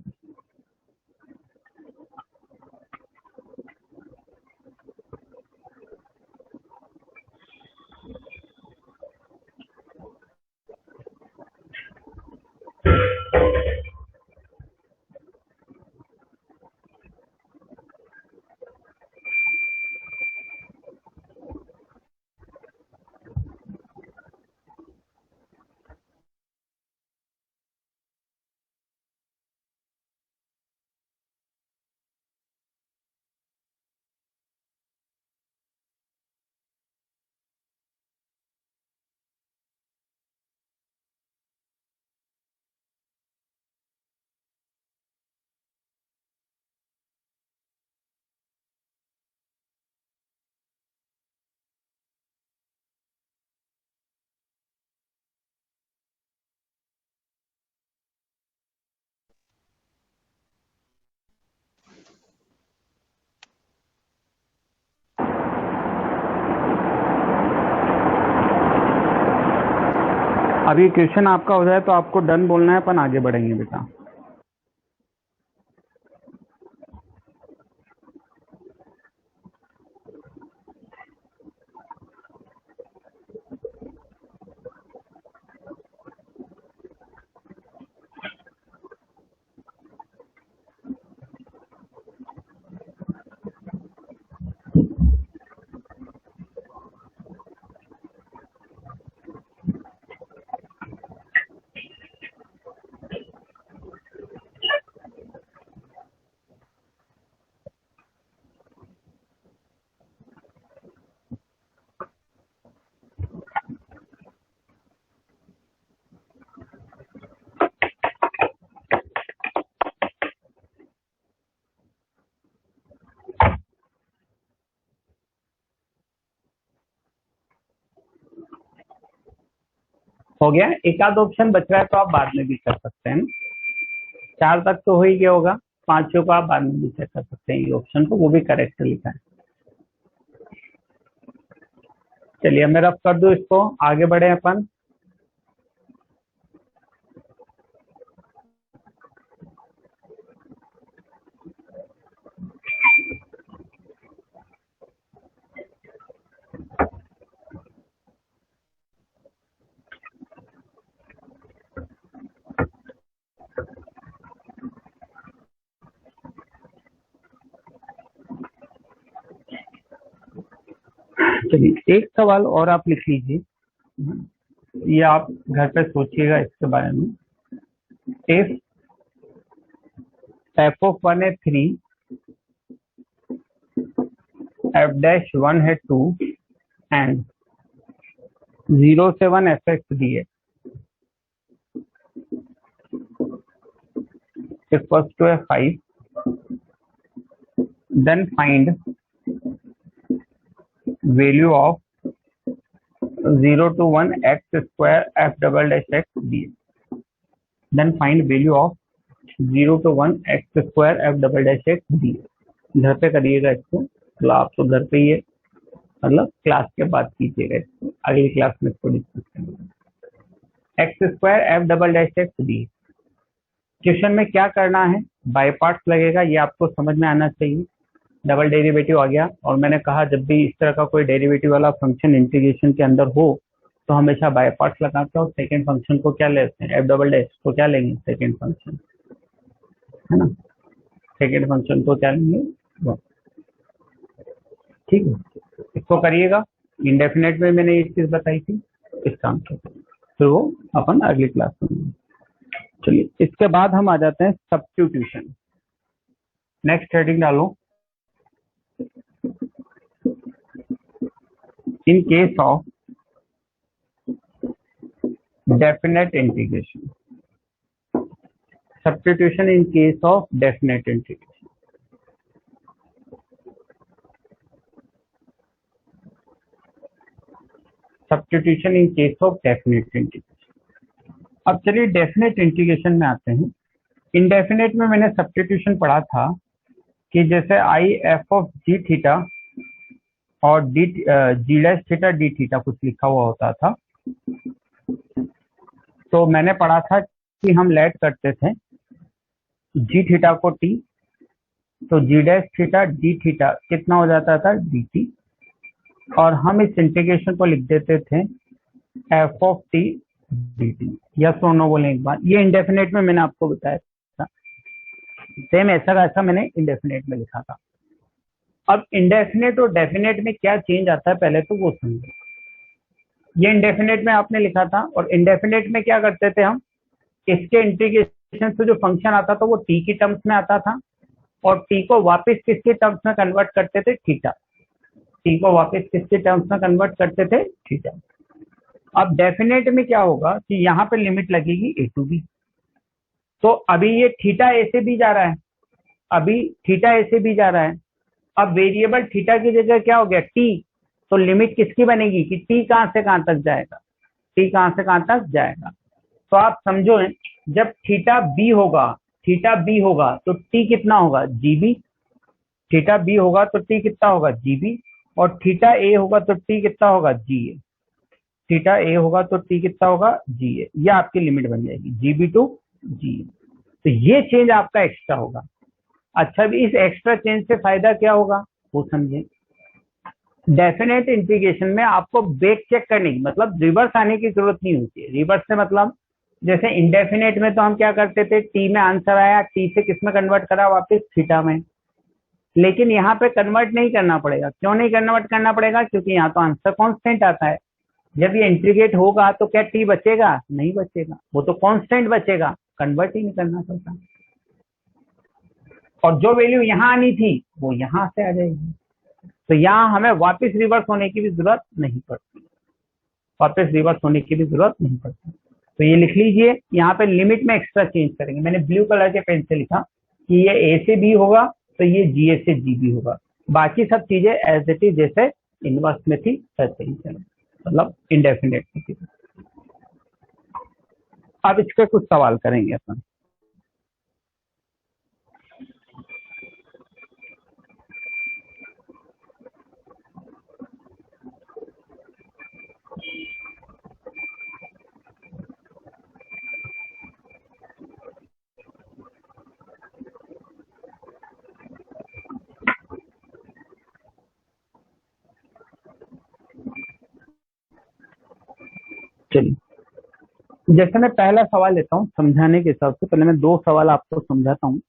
[SPEAKER 1] अभी क्वेश्चन आपका हो जाए तो आपको डन बोलना है, अपन आगे बढ़ेंगे बेटा। हो गया, एक आध ऑप्शन बच रहा है तो आप बाद में भी कर सकते हैं। 4 तक तो हो ही गया होगा, 5 को आप बाद में भी चेक कर सकते हैं, ये ऑप्शन तो वो भी करेक्ट लिखा है। चलिए मैं रफ कर दूं इसको, आगे बढ़े अपन। चलिए एक सवाल और आप लिख लीजिए, ये आप घर पे सोचिएगा इसके बारे में। इफ एफ ऑफ 1 है 3, एफ डैश 1 है 2 एंड 0 से 1 एफ एक्स डी है, इक्वल्स टू है 5, then find value of 0 to 1 x square f double dash x dx, then find value of 0 to 1 x square f double dash x dx। घर पे करिएगा इसको, मतलब आप तो घर पे ही है, मतलब क्लास के बाद कीजिएगा इसको, अगली क्लास में इसको डिस्कस करेंगे। X square F double dash x D, question में क्या करना है, बाय पार्ट्स लगेगा, ये आपको समझ में आना चाहिए। डबल डेरिवेटिव आ गया, और मैंने कहा जब भी इस तरह का कोई डेरिवेटिव वाला फंक्शन इंटीग्रेशन के अंदर हो तो हमेशा बाय पार्ट्स लगाते हैं, और सेकंड फंक्शन को क्या लेते हैं, एफ डबल डैश को क्या लेंगे, सेकंड फंक्शन, है ना, सेकंड फंक्शन को क्या लेंगे, ठीक है। इसको करिएगा, इंडेफिनेट में मैंने एक चीज बताई थी, इसका आंसर फिर वो अपन अगली क्लास में। चलिए इसके बाद हम आ जाते हैं सब्स्टिट्यूशन। नेक्स्ट हेडिंग डालो, in case of definite integration, substitution in case of definite integration, substitution in case of definite integration। अब चलिए डेफिनेट इंटीग्रेशन में आते हैं। इनडेफिनेट में मैंने सब्स्टिट्यूशन पढ़ा था कि जैसे I F of G theta और D G dash theta D theta कुछ लिखा हुआ होता था। तो मैंने पढ़ा था कि हम लेट करते थे जी थीटा को टी, तो जी डैश थीटा डी थीटा कितना हो जाता था डी टी, और हम इस इंटीग्रेशन को लिख देते थे F of T D T. Yes और नो बोले एक बार। ये इंडेफिनेट में मैंने आपको बताया था, सेम ऐसा का ऐसा मैंने इंडेफिनेट में लिखा था। अब इंडेफिनेट और डेफिनेट में क्या चेंज आता है पहले तो वो समझो। ये इंडेफिनेट में आपने लिखा था, और इंडेफिनेट में क्या करते थे हम, इसके इंटीग्रेशन से जो फंक्शन आता था वो टी की टर्म्स में आता था, और टी को वापस किसके टर्म्स में कन्वर्ट करते थे, थीटा। टी को वापस किसके टर्म्स में कन्वर्ट करते थे, थीटा। अब डेफिनेट में क्या होगा कि यहाँ पे लिमिट लगेगी ए टू बी। तो अभी ये थीटा ए से बी जा रहा है, अभी थीटा ए से बी जा रहा है। अब वेरिएबल थीटा की जगह क्या हो गया, टी। तो लिमिट किसकी बनेगी कि टी कहां से कहां तक जाएगा, टी कहां से कहां तक जाएगा। तो आप समझो, जब थीटा बी होगा, थीटा बी होगा तो टी कितना होगा, जीबी। थीटा बी होगा तो टी कितना होगा, जीबी। और थीटा ए होगा तो टी कितना होगा, जी ए। थीटा ए होगा तो टी कितना होगा, जी ए। ये आपकी लिमिट बन जाएगी जीबी टू जी ए। तो ये चेंज आपका एक्स्ट्रा होगा। अच्छा, भी इस एक्स्ट्रा चेंज से फायदा क्या होगा वो समझे। डेफिनेट इंटीग्रेशन में आपको बैक चेक करने की, मतलब रिवर्स आने की जरूरत नहीं होती है। रिवर्स से मतलब जैसे इंडेफिनेट में तो हम क्या करते थे, टी में आंसर आया, टी से किस में कन्वर्ट करा, वापस थीटा में। लेकिन यहाँ पे कन्वर्ट नहीं करना पड़ेगा। क्यों नहीं कन्वर्ट करना पड़ेगा, क्योंकि यहाँ तो आंसर कांस्टेंट आता है। जब ये इंटीग्रेट होगा तो क्या टी बचेगा, नहीं बचेगा, वो तो कांस्टेंट बचेगा, कन्वर्ट ही नहीं करना पड़ता। और जो वैल्यू यहाँ आनी थी वो यहाँ से आ जाएगी। तो यहाँ हमें वापस रिवर्स होने की भी जरूरत नहीं पड़ती, वापस रिवर्स होने की भी जरूरत नहीं पड़ती। तो ये लिख लीजिए, यहाँ पे लिमिट में एक्स्ट्रा चेंज करेंगे। मैंने ब्लू कलर के पेन से लिखा कि ये ए से बी होगा तो ये जी ए से जी बी होगा। बाकी सब चीजें एज इट इज जैसे इनवर्स में थी वैसे ही चले, मतलब इंडेफिनेट में थी। अब इसके कुछ सवाल करेंगे अपन। चलिए, जैसे मैं पहला सवाल लेता हूँ समझाने के हिसाब से। पहले मैं दो सवाल आपको समझाता हूँ।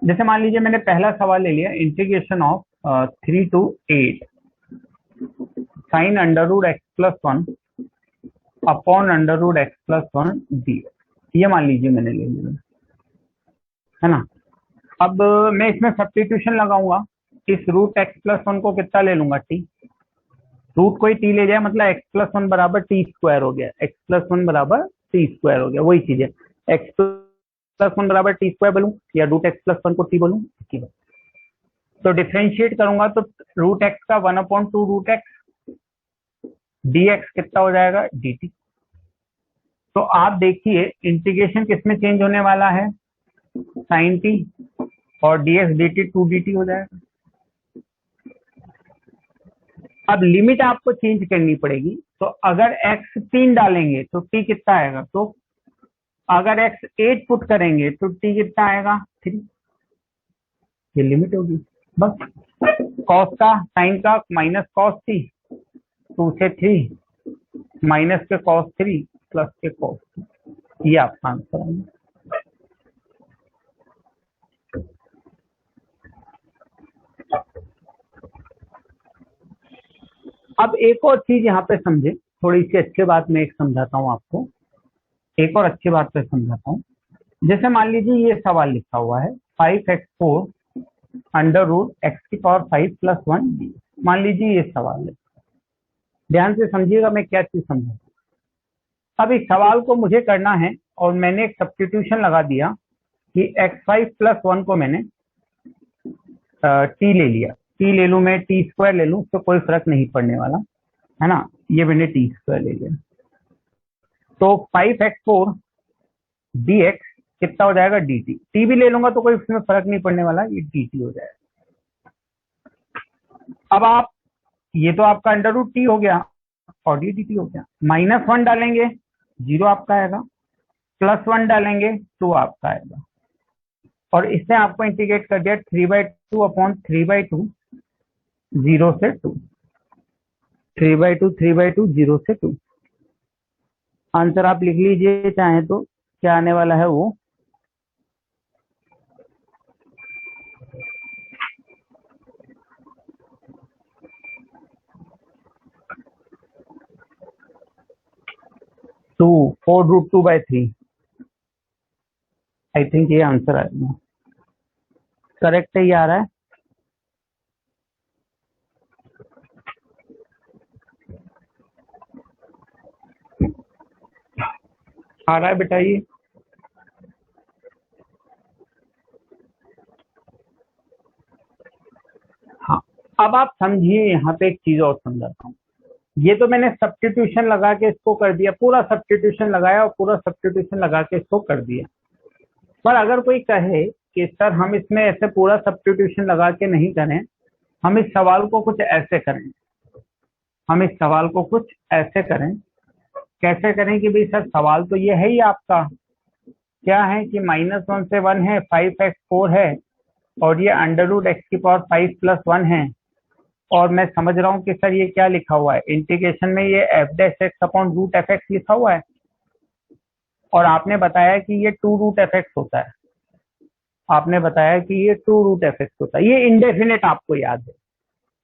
[SPEAKER 1] जैसे मान लीजिए मैंने पहला सवाल ले लिया, integration of 3 to 8 sine under root x plus 1 upon under root x plus 1 d. ये मान लीजिए मैंने ले लिया, है ना। अब मैं इसमें सब्स्टिट्यूशन लगाऊंगा। इस रूट एक्स प्लस 1 को कितना ले लूंगा, टी। रूट कोई टी ले जाए मतलब एक्स प्लस 1 बराबर टी स्क्वायर हो गया, एक्स प्लस 1 बराबर टी स्क्वायर हो गया। वही चीज है, एक्स प्लस 1 बराबर टी स्क्वायर बोलूं या रूट एक्स प्लस 1 को टी बोलूं, की बात। तो डिफ्रेंशिएट करूंगा तो रूट एक्स का 1/2 रूट एक्स डी एक्स कितना हो जाएगा, डी टी। तो आप देखिए इंटीग्रेशन किसमें चेंज होने वाला है, साइन टी, और D x D T 2dt हो जाएगा। अब लिमिट आपको चेंज करनी पड़ेगी। तो अगर x 3 डालेंगे तो t कितना आएगा, तो अगर x 8 पुट करेंगे तो t कितना आएगा, 3। ये लिमिट होगी बस। कॉस का साइन का माइनस कॉस t 2 से 3 माइनस के कॉस 3 प्लस के कॉस 2, ये आपका आंसर है। अब एक और चीज यहाँ पे समझे, थोड़ी सी अच्छी बात मैं एक समझाता हूँ आपको, एक और अच्छी बात पे समझाता हूँ। जैसे मान लीजिए ये सवाल लिखा हुआ है 5x4 अंडर रूट एक्स की पावर 5 प्लस 1 डी। मान लीजिए ये सवाल है, ध्यान से समझिएगा मैं क्या चीज समझा। अब इस सवाल को मुझे करना है और मैंने एक सब्स्टिट्यूशन लगा दिया कि x5 प्लस 1 को मैंने टी ले लिया। टी ले लूं मैं, टी स्क्वायर ले लूं, तो कोई फर्क नहीं पड़ने वाला, है ना। ये मैंने टी स्क्वायर ले लिया। तो 5x4 dx कितना हो जाएगा dt, t भी ले लूंगा तो कोई इसमें फर्क नहीं पड़ने वाला, ये dt हो जाएगा। अब आप ये तो आपका अंडर रूट टी हो गया और ये dt हो गया। -1 डालेंगे 0 आपका आएगा, +1 डालेंगे 2 आपका आएगा, और इससे आपको इंटीग्रेट कर दिया 3/2 अपॉन 3/2 0 से 2, 3/2 3/2 0 से 2। आंसर आप लिख लीजिए चाहे तो, क्या आने वाला है वो 2 4√2/3। आई थिंक ये आंसर आएगा, करेक्ट ही आ रहा है। आ रहा है बेटा ये। हाँ, अब आप समझिए यहाँ पे एक चीज और समझाता हूँ। ये तो मैंने सब्स्टिट्यूशन लगा के इसको कर दिया, पूरा सब्स्टिट्यूशन लगाया और पूरा सब्स्टिट्यूशन लगा के इसको कर दिया। पर अगर कोई कहे कि सर हम इसमें ऐसे पूरा सब्स्टिट्यूशन लगा के नहीं करें, हम इस सवाल को कुछ ऐसे करें, हम इस सवाल को कुछ ऐसे करें, कैसे करें कि भाई सर सवाल तो ये है ही आपका, क्या है कि -1 से 1 है, 5x 4 है, और ये √x⁵ +1 है, और मैं समझ रहा हूँ कि सर ये क्या लिखा हुआ है इंटीग्रेशन में, ये f'(x) अपॉन √f(x) लिखा हुआ है, और आपने बताया कि ये 2√f(x) होता है, आपने बताया कि ये 2√f(x) होता है, ये इंडेफिनेट आपको याद है।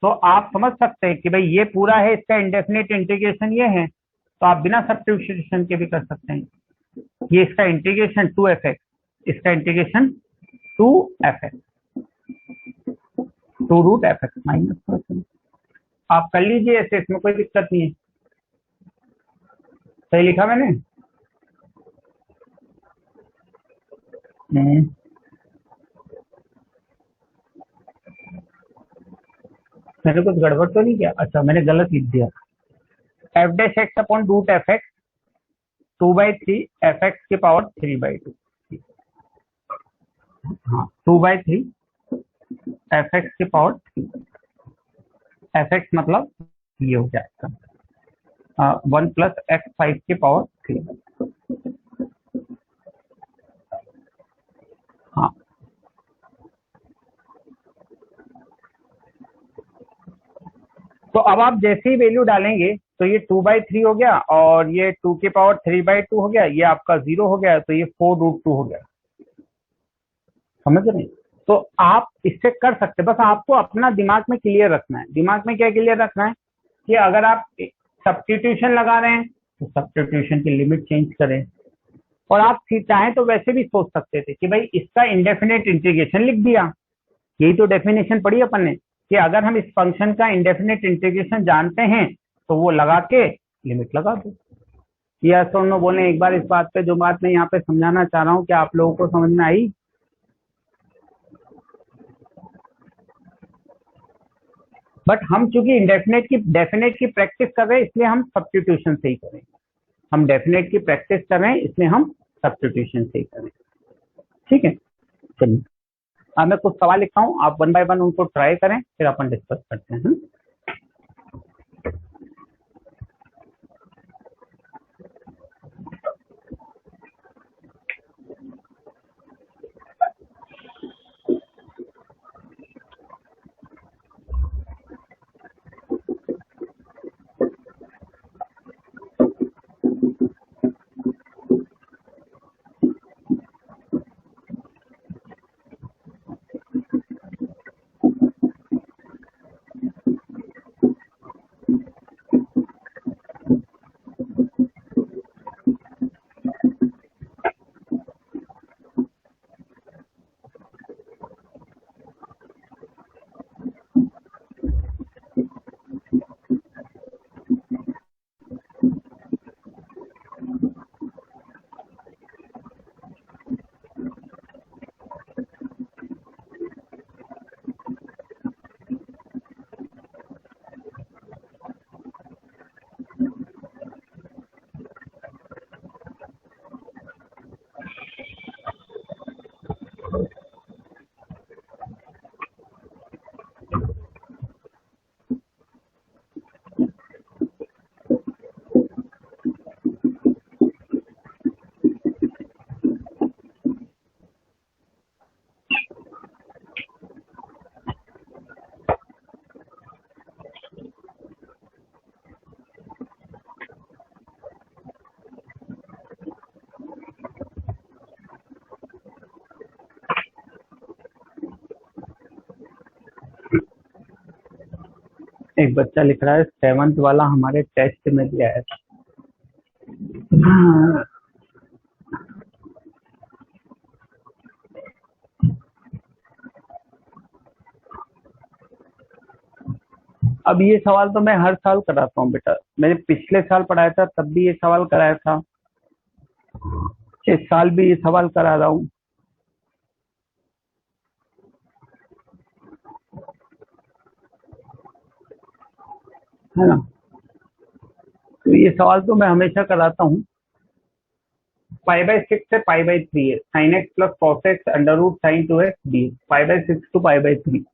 [SPEAKER 1] तो आप समझ सकते हैं कि भाई ये पूरा है, इसका इंडेफिनेट इंटीग्रेशन ये है, तो आप बिना सब्स्टिट्यूशन के भी कर सकते हैं। ये इसका इंटीग्रेशन 2f(x), इसका इंटीग्रेशन 2f(x), 2√f(x) -1। आप कर लीजिए ऐसे, इसमें कोई दिक्कत नहीं है। सही लिखा मैंने? मैंने कुछ गड़बड़ तो नहीं किया? अच्छा, मैंने गलत लिख दिया। f'(x) अपॉन √f(x) 2/3 f(x) की पावर 3/2। हाँ, 2/3 f(x) की पावर 3, f(x) मतलब ये हो जाएगा 1 + x5 की पावर 3। हाँ, तो अब आप जैसे ही वैल्यू डालेंगे तो ये 2/3 हो गया, और ये 2 की पावर 3/2 हो गया, ये आपका 0 हो गया, तो ये 4√2 हो गया। समझ रहे हैं? तो आप इससे कर सकते, बस आपको अपना दिमाग में क्लियर रखना है। दिमाग में क्या क्लियर रखना है कि अगर आप सब्स्टिट्यूशन लगा रहे हैं तो सब्स्टिट्यूशन की लिमिट चेंज करें, और आप चाहें तो वैसे भी सोच सकते थे कि भाई इसका इंडेफिनेट इंटीग्रेशन लिख दिया। यही तो डेफिनेशन पढ़ी अपन ने कि अगर हम इस फंक्शन का इंडेफिनेट इंटीग्रेशन जानते हैं तो वो लगा के लिमिट लगा दो। या सोनो बोले एक बार इस बात पे, जो बात मैं यहाँ पे समझाना चाह रहा हूँ, क्या आप लोगों को समझ में आई? बट हम चूंकि इंडेफिनेट की डेफिनेट की प्रैक्टिस कर रहे हैं, इसलिए हम सब्स्टिट्यूशन से ही करें। हम डेफिनेट की प्रैक्टिस कर रहे हैं, इसलिए हम सब्स्टिट्यूशन से ही करें। ठीक है, चलिए अब मैं कुछ सवाल लिखता हूँ, आप 1 बाय 1 उनको ट्राई करें, फिर अपन डिस्कस करते हैं। एक बच्चा लिख रहा है 7th वाला हमारे टेस्ट में दिया है। अब ये सवाल तो मैं हर साल कराता हूँ बेटा, मैंने पिछले साल पढ़ाया था तब भी ये सवाल कराया था, इस साल भी ये सवाल करा रहा हूँ, है ना। तो ये सवाल तो मैं हमेशा कराता हूँ। π/6 से π/3 है, sin x प्लस cos x under root sine 2x D, π/6 to π/3।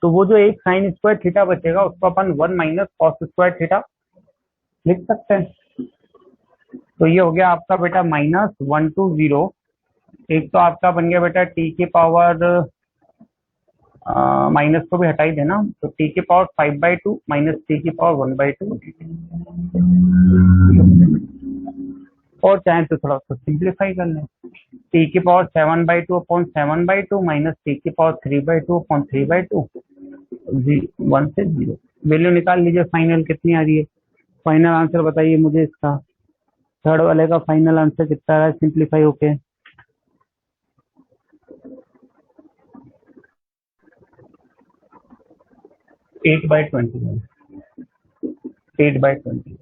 [SPEAKER 1] तो वो जो एक साइन स्क्वायर थीटा बचेगा उसको अपन 1 माइनस कॉस स्क्वायर थीटा लिख सकते हैं। तो ये हो गया आपका बेटा -1 to 0। एक तो आपका बन गया बेटा टी की पावर, माइनस को भी हटा ही देना, तो टी की पावर 5/2 माइनस टी की पावर 1/2। और चाहे तो थोड़ा सा सिंप्लीफाई कर लें, टी की पावर 7/2 अपॉन 7/2 माइनस टी की पावर 3/2 अपॉन 3/2, 1 से 0। वैल्यू निकाल लीजिए, फाइनल कितनी आ रही है। फाइनल आंसर बताइए मुझे इसका, थर्ड वाले का फाइनल आंसर कितना रहा सिंप्लीफाई होके। 8/20, 8/20,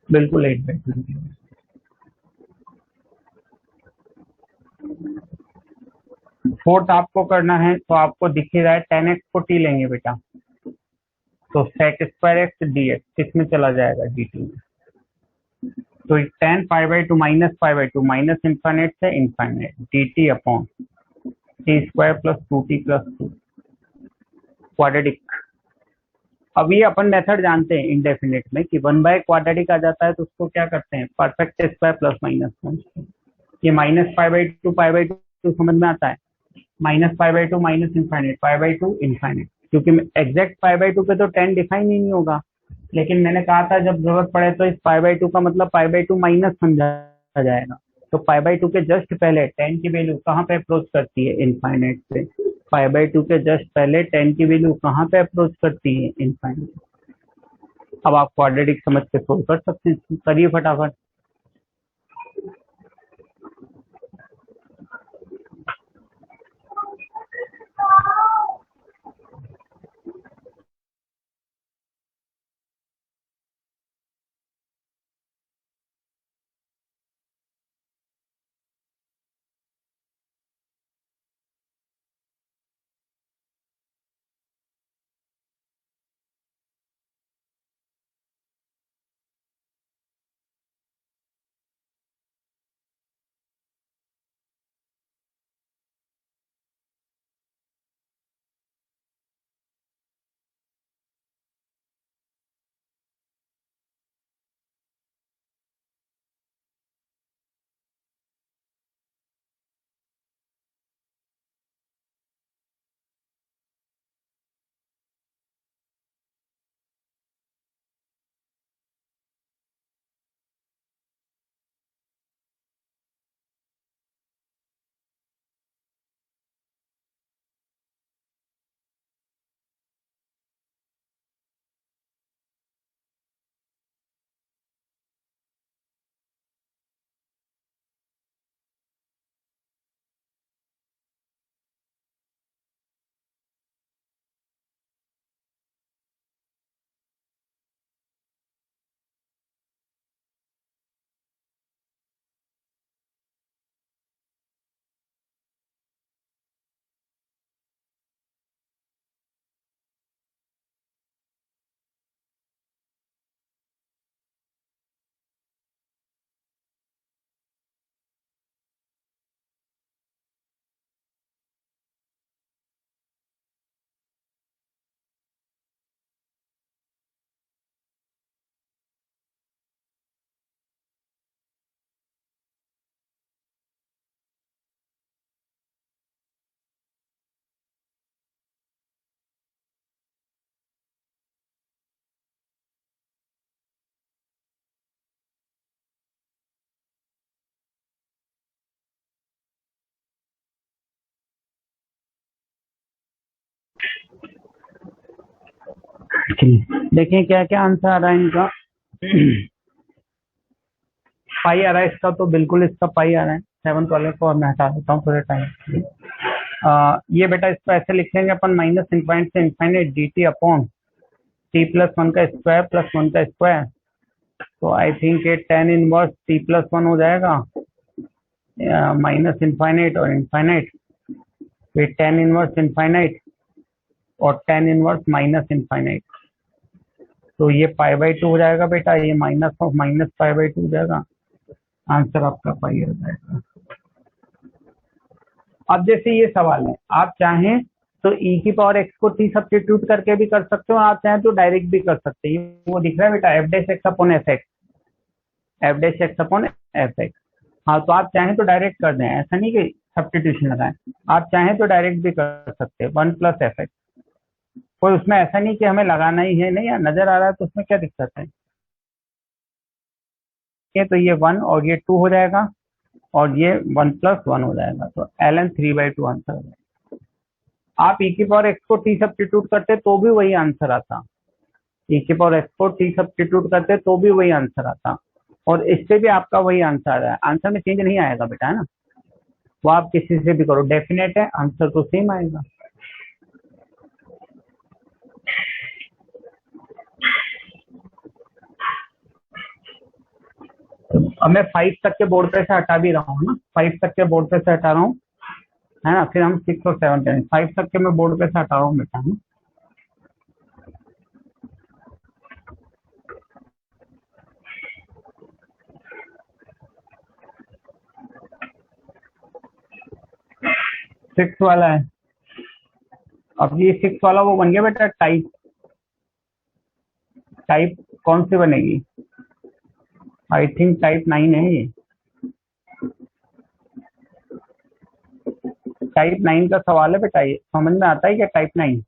[SPEAKER 1] बिल्कुल 8/20। फोर्थ आपको करना है तो आपको दिख ही रहा है 10x को t लेंगे बेटा, तो sec square x d x किसमें चला जाएगा, dt में। तो 10 π/2 माइनस π/2 माइनस इंफाइनाइट से infinite, dt upon T square plus 2t plus 2 quadratic अब ये अपन मेथड जानते हैं इंडेफिनिट में कि 1/क्वाड्रेटिक आ जाता है तो उसको क्या करते हैं, perfect square plus minus one. ये -π/2 समझ में आता है, -π/2 माइनस इनफाइनाइट, π/2 इनफाइनाइट, क्योंकि एग्जैक्ट π/2 पे तो 10 डिफाइन ही नहीं होगा। लेकिन मैंने कहा था जब जरूरत पड़े तो इस π/2 का मतलब π/2 माइनस समझा जाएगा। तो π/2 के जस्ट पहले 10 की वैल्यू कहाँ पे अप्रोच करती है, इनफाइनाइट से। π/2 के जस्ट पहले 10 की वैल्यू कहाँ पे अप्रोच करती है, इनफाइनाइट। अब आप क्वाड्रेटिक समझ के सोल्व कर सकते हैं, करिए फटाफट। देखिए क्या क्या आंसर आ रहा है इनका। पाई आ रहा है इसका, तो बिल्कुल इसका पाई आ रहा है। 7 वाले को और मैं हटा देता हूँ थोड़े टाइम के लिए। ये बेटा इसको ऐसे लिख लेंगे अपन, माइनस इनफाइनाइट से इनफाइनाइट dt अपॉन t+1 का स्क्वायर प्लस 1 का स्क्वायर। तो आई थिंक ये tan इनवर्स t+1 हो जाएगा, माइनस इनफाइनाइट और इनफाइनाइट, फिर tan इनवर्स इनफाइनाइट और tan इनवर्स माइनस इनफाइनाइट। तो ये π/2 हो जाएगा बेटा, ये माइनस ऑफ माइनस π/2 हो जाएगा। आंसर आपका पाई आ जाएगा। अब जैसे ये सवाल है, आप चाहें तो e की पावर x को t सब्स्टिट्यूट करके भी कर सकते हो, आप चाहें तो डायरेक्ट भी कर सकते हैं। वो दिख रहा है बेटा, f'(x upon fx), f'(x upon fx। हाँ, तो आप चाहें तो डायरेक्ट कर दें, ऐसा नहीं कि सब्स्टिट्यूशन लगाएं। आप चाहें तो डायरेक्ट भी कर सकते हैं, 1 + fx। कोई उसमें ऐसा नहीं कि हमें लगाना ही है, नहीं यार, नजर आ रहा है तो उसमें क्या दिक्कत है। तो ये 1 और ये 2 हो जाएगा और ये 1 + 1 हो जाएगा, तो ln 3/2 आंसर हो जाएगा। आप e की पावर x को t सब्स्टिट्यूट करते तो भी वही आंसर आता, e की पावर x को t सब्स्टिट्यूट करते तो भी वही आंसर आता, और इससे भी आपका वही आंसर आ रहा है। आंसर में चेंज नहीं आएगा बेटा, है ना। वो आप किसी से भी करो, डेफिनेट है, आंसर तो सेम आएगा। अब मैं 5 तक के बोर्ड पे से हटा भी रहा हूँ ना, 5 तक के बोर्ड पे से हटा रहा हूँ, है ना। फिर हम 6 और 7 करेंगे। 5 तक के मैं बोर्ड पे से हटा रहा हूँ बेटा, है ना। सिक्स वाला है। अब ये 6 वाला वो बन गया बेटा टाइप, टाइप कौन सी बनेगी? आई थिंक टाइप 9 है ये। टाइप 9 का सवाल है बेटा, ये समझ में आता है क्या? टाइप 9,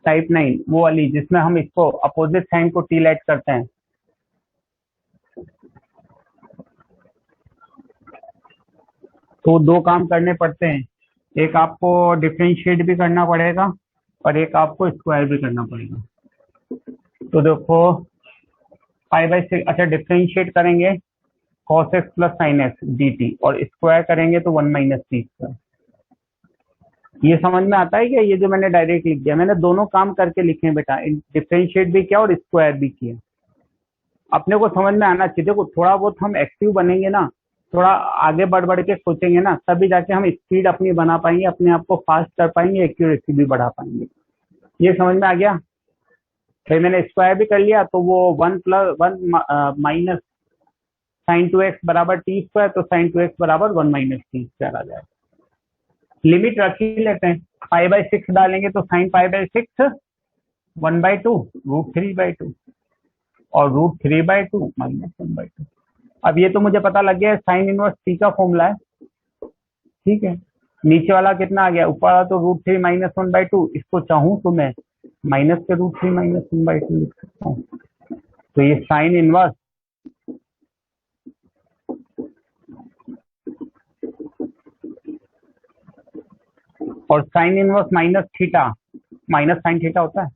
[SPEAKER 1] टाइप 9 वो वाली जिसमें हम इसको अपोजिट साइन को टी लाइट करते हैं। तो दो काम करने पड़ते हैं, एक आपको डिफरेंशिएट भी करना पड़ेगा और एक आपको स्क्वायर भी करना पड़ेगा। तो देखो 5/6, अच्छा डिफरेंशिएट करेंगे cos x plus sign x D T, और स्क्वायर करेंगे तो 1 माइनस टी स्क्वायर। ये समझ में आता है क्या? ये जो मैंने डायरेक्ट लिख दिया, मैंने दोनों काम करके लिखे हैं बेटा, डिफरेंशिएट भी किया और स्क्वायर भी किया। अपने को समझ में आना चाहिए। देखो थोड़ा बहुत हम एक्टिव बनेंगे ना, थोड़ा आगे बढ़ बढ़ के सोचेंगे ना, तभी जाके हम स्पीड अपनी बना पाएंगे, अपने आप को फास्ट कर पाएंगे, एक्यूरेसी भी बढ़ा पाएंगे। ये समझ में आ गया? फिर मैंने स्क्वायर भी कर लिया तो वो 1 माइनस साइन 2x बराबर टी स्क्वायर, तो साइन 2x बराबर 1 माइनस टी स्क्वायर आ जाएगा। लिमिट रख ही लेते हैं, π/6 डालेंगे तो साइन π/6 1/2 √3/2 और √3/2 माइनस 1/2। अब ये तो मुझे पता लग गया साइन इनवर्स टी का फॉर्मूला है, ठीक है। नीचे वाला कितना आ गया? ऊपर वाला तो √3 माइनस 1/2, इसको चाहूँ तो मैं माइनस के √3 माइनस 1/2 लिख सकता हूँ। तो ये साइन इनवर्स और sine inverse minus theta, minus sine theta होता है।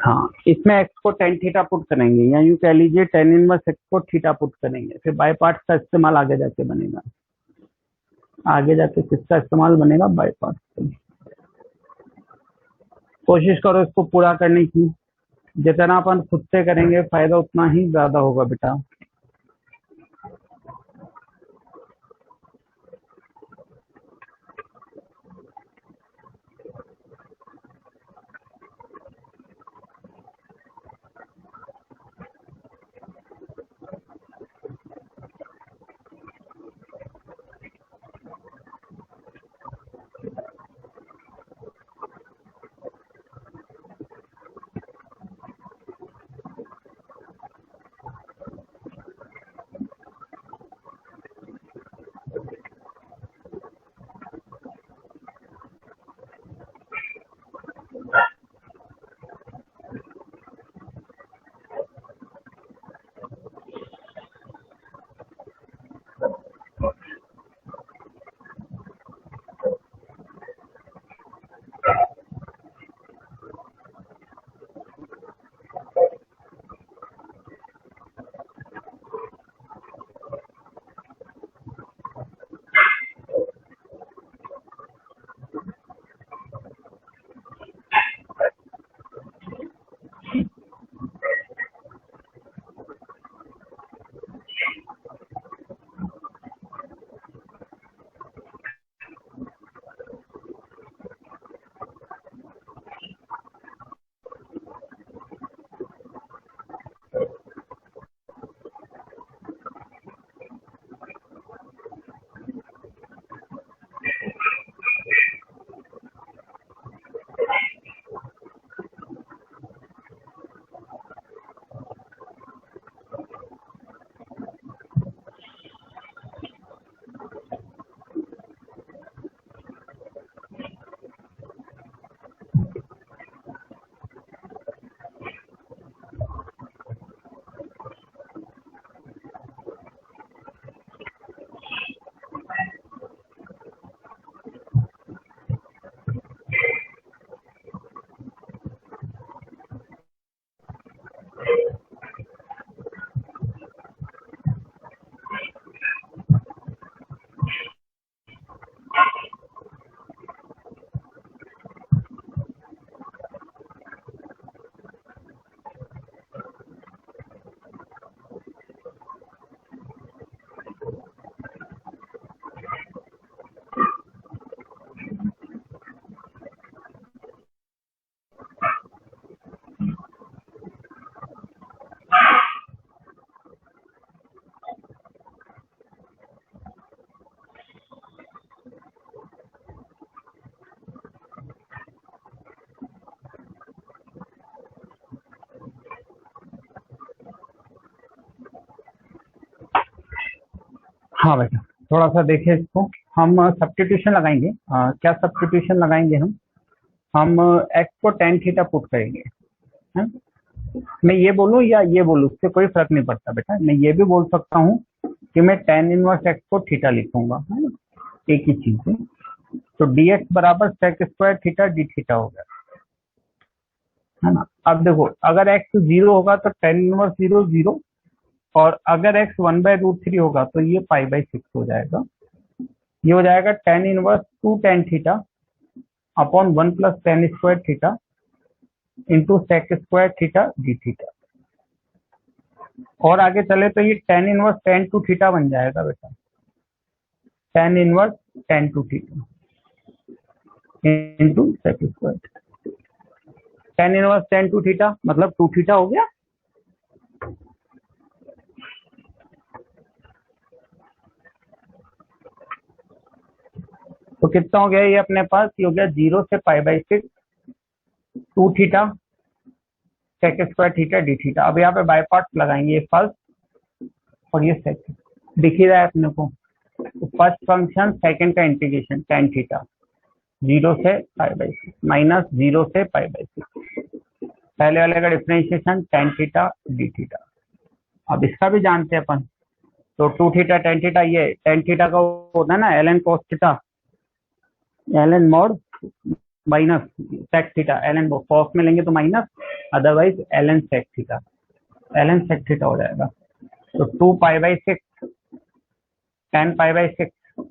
[SPEAKER 1] हाँ, इसमें एक्स को टेन थीटा पुट करेंगे, या यूं कह लीजिए टेन इनवर्स एक्स को थीटा पुट करेंगे, फिर बाय पार्ट्स का इस्तेमाल आगे जाके बनेगा। आगे जाके किसका इस्तेमाल बनेगा? By parts. कोशिश करो इसको पूरा करने की, जितना अपन खुद से करेंगे फायदा उतना ही ज्यादा होगा बेटा। हाँ बेटा, थोड़ा सा देखें इसको। हम सब्स्टिट्यूशन लगाएंगे। क्या सब्स्टिट्यूशन लगाएंगे हम एक्स को टेन थीटा पुट करेंगे, है? मैं ये बोलूँ या ये बोलूँ, उससे कोई फर्क नहीं पड़ता बेटा। मैं ये भी बोल सकता हूँ कि मैं टेन इनवर्स एक्स को थीटा लिखूंगा, है ना, एक ही चीज है। तो डी एक्स बराबर sec square theta D theta हो गया, है ना। अब देखो, अगर एक्स जीरो होगा तो टेन इनवर्स जीरो जीरो, और अगर x one by root three होगा तो ये पाई बाई सिक्स हो जाएगा। ये हो जाएगा tan inverse two tan theta upon one plus tan square theta into sec square theta D theta. और आगे चले तो ये tan inverse tan two theta बन जाएगा बेटा, tan inverse tan two theta into sec square. Tan inverse tan two theta मतलब two theta हो गया। तो कितना हो गया ये अपने पास? ये हो गया जीरो से pi by six two theta sec square theta D theta. अब यहाँ पे बाय पार्ट्स लगाएंगे, ये फर्स्ट और ये सेकंड, दिख ही रहा है अपने को। तो फर्स्ट फंक्शन सेकंड का इंटीग्रेशन टेन थीटा जीरो से pi by six minus zero से पाई बाई सिक्स, पहले वाले का differentiation tan theta D theta. अब इसका भी जानते हैं अपन, तो टू थीटा टेन थीटा, ये टेन थीटा का होता है ना L N cos theta, L N mod minus sec theta, L N cos में लेंगे तो minus, otherwise L N sec theta, L N sec theta हो जाएगा। तो two pi by six tan pi by six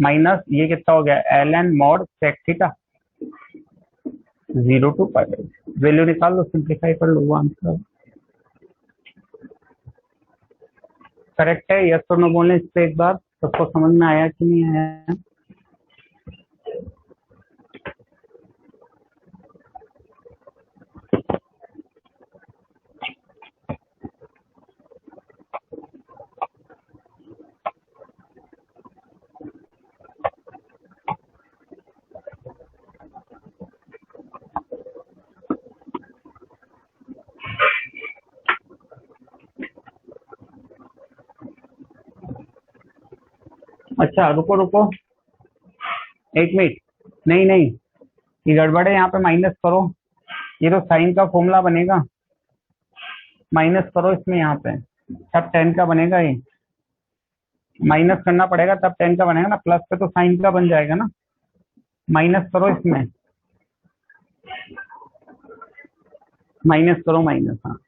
[SPEAKER 1] minus ये कितना हो गया L N mod sec theta zero two pi by six. Value निकाल लो, सिंप्लीफाई कर लो, वो आंसर करेक्ट है। यस और नो बोलने इस पे एक बार, सबको समझ में आया कि नहीं आया? अच्छा रुको रुको, एक मिनट, नहीं नहीं, ये गड़बड़ है, यहाँ पे माइनस करो। ये तो साइन का फॉर्मूला बनेगा, माइनस करो इसमें, यहाँ पे तब टेन का बनेगा। ये माइनस करना पड़ेगा तब टेन का बनेगा ना, प्लस पे तो साइन का बन जाएगा ना। माइनस करो इसमें, माइनस करो, माइनस, हाँ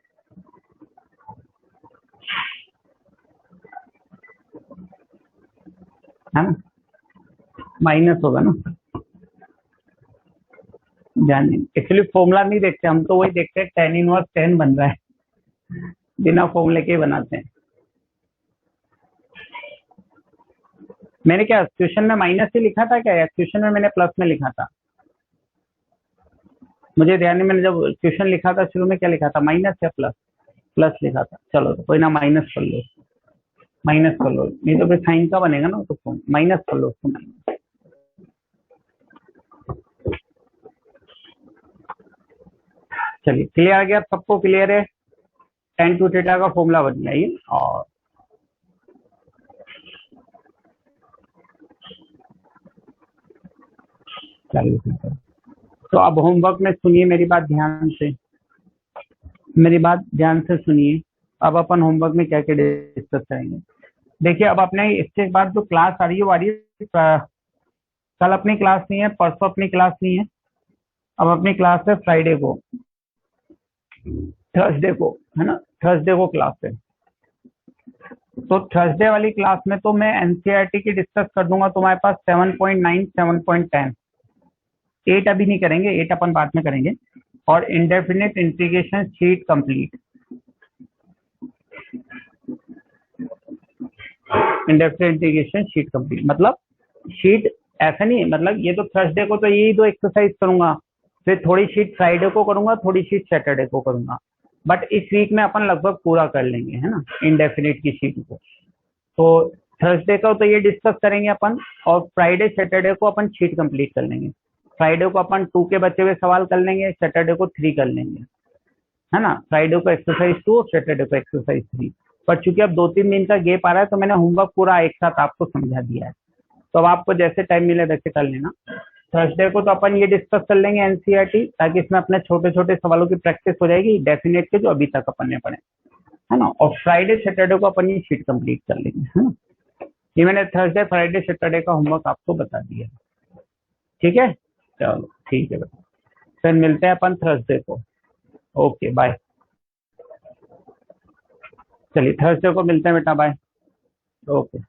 [SPEAKER 1] है ना, माइनस होगा ना। ध्यान, एक्चुअली फॉर्मूला नहीं देखते हम, तो वही देखते हैं टेन इनवर्स टेन बन रहा है, बिना फॉर्मूले के बनाते हैं। मैंने क्या क्वेश्चन में माइनस ही लिखा था क्या, या क्वेश्चन में मैंने प्लस में लिखा था? मुझे ध्यान नहीं, मैंने जब क्वेश्चन लिखा था शुरू में क्या लिखा था, माइनस या प्लस? प्लस लिखा था। चलो तो कोई ना, माइनस कर लो, माइनस कर लो, नहीं तो फिर साइन का बनेगा ना, तो माइनस कर लो उसको, माइनस। चलिए क्लियर आ गया, सबको क्लियर है? टेन टू थीटा का फॉर्मूला बन गया ये। और चलिए, तो अब होमवर्क में सुनिए मेरी बात ध्यान से, मेरी बात ध्यान से सुनिए। अब अपन होमवर्क में क्या क्या डिस्कस करेंगे, देखिए। अब अपने इसके बाद जो क्लास आ रही है वो आ रही है, कल अपनी क्लास नहीं है, परसों अपनी क्लास नहीं है, अब अपनी क्लास है फ्राइडे को, थर्सडे को, है ना, थर्सडे को क्लास है। तो थर्सडे वाली क्लास में तो मैं एनसीईआरटी की डिस्कस कर दूंगा तुम्हारे पास 7.9 7.10, 8 अभी नहीं करेंगे, 8 अपन बाद में करेंगे। और indefinite integration sheet complete, indefinite integration sheet complete मतलब शीट ऐसा नहीं, मतलब ये तो थर्सडे को तो यही दो एक्सरसाइज करूंगा, फिर थोड़ी शीट फ्राइडे को करूंगा, थोड़ी शीट सैटरडे को करूंगा, बट इस वीक में अपन लगभग पूरा कर लेंगे, है ना, इंडेफिनिट की शीट को। तो थर्सडे को तो ये डिस्कस करेंगे अपन, और फ्राइडे सैटरडे को अपन शीट कंप्लीट कर लेंगे। फ्राइडे को अपन 2 के बचे हुए सवाल कर लेंगे, सैटरडे को 3 कर लेंगे, है ना। फ्राइडे को एक्सरसाइज 2 और सैटरडे को एक्सरसाइज 3। पर चूंकि अब 2-3 दिन का गैप आ रहा है तो मैंने होमवर्क पूरा एक साथ आपको समझा दिया है। तो अब आपको जैसे टाइम मिले वैसे कर लेना। थर्सडे को तो अपन ये डिस्कस कर लेंगे एनसीईआरटी, ताकि इसमें अपने छोटे छोटे सवालों की प्रैक्टिस हो जाएगी डेफिनेट के, जो अभी तक अपन ने पढ़े, है ना। और फ्राइडे सैटरडे को अपन ये शीट कंप्लीट कर लेंगे, है ना। ये मैंने थर्सडे फ्राइडे सैटरडे का होमवर्क आपको बता दिया। ठीक है, चलो ठीक है बेटा, फिर मिलते हैं अपन थर्सडे को। Okay bye. चलिए थर्सडे को मिलते हैं बेटा, बाय। ओके।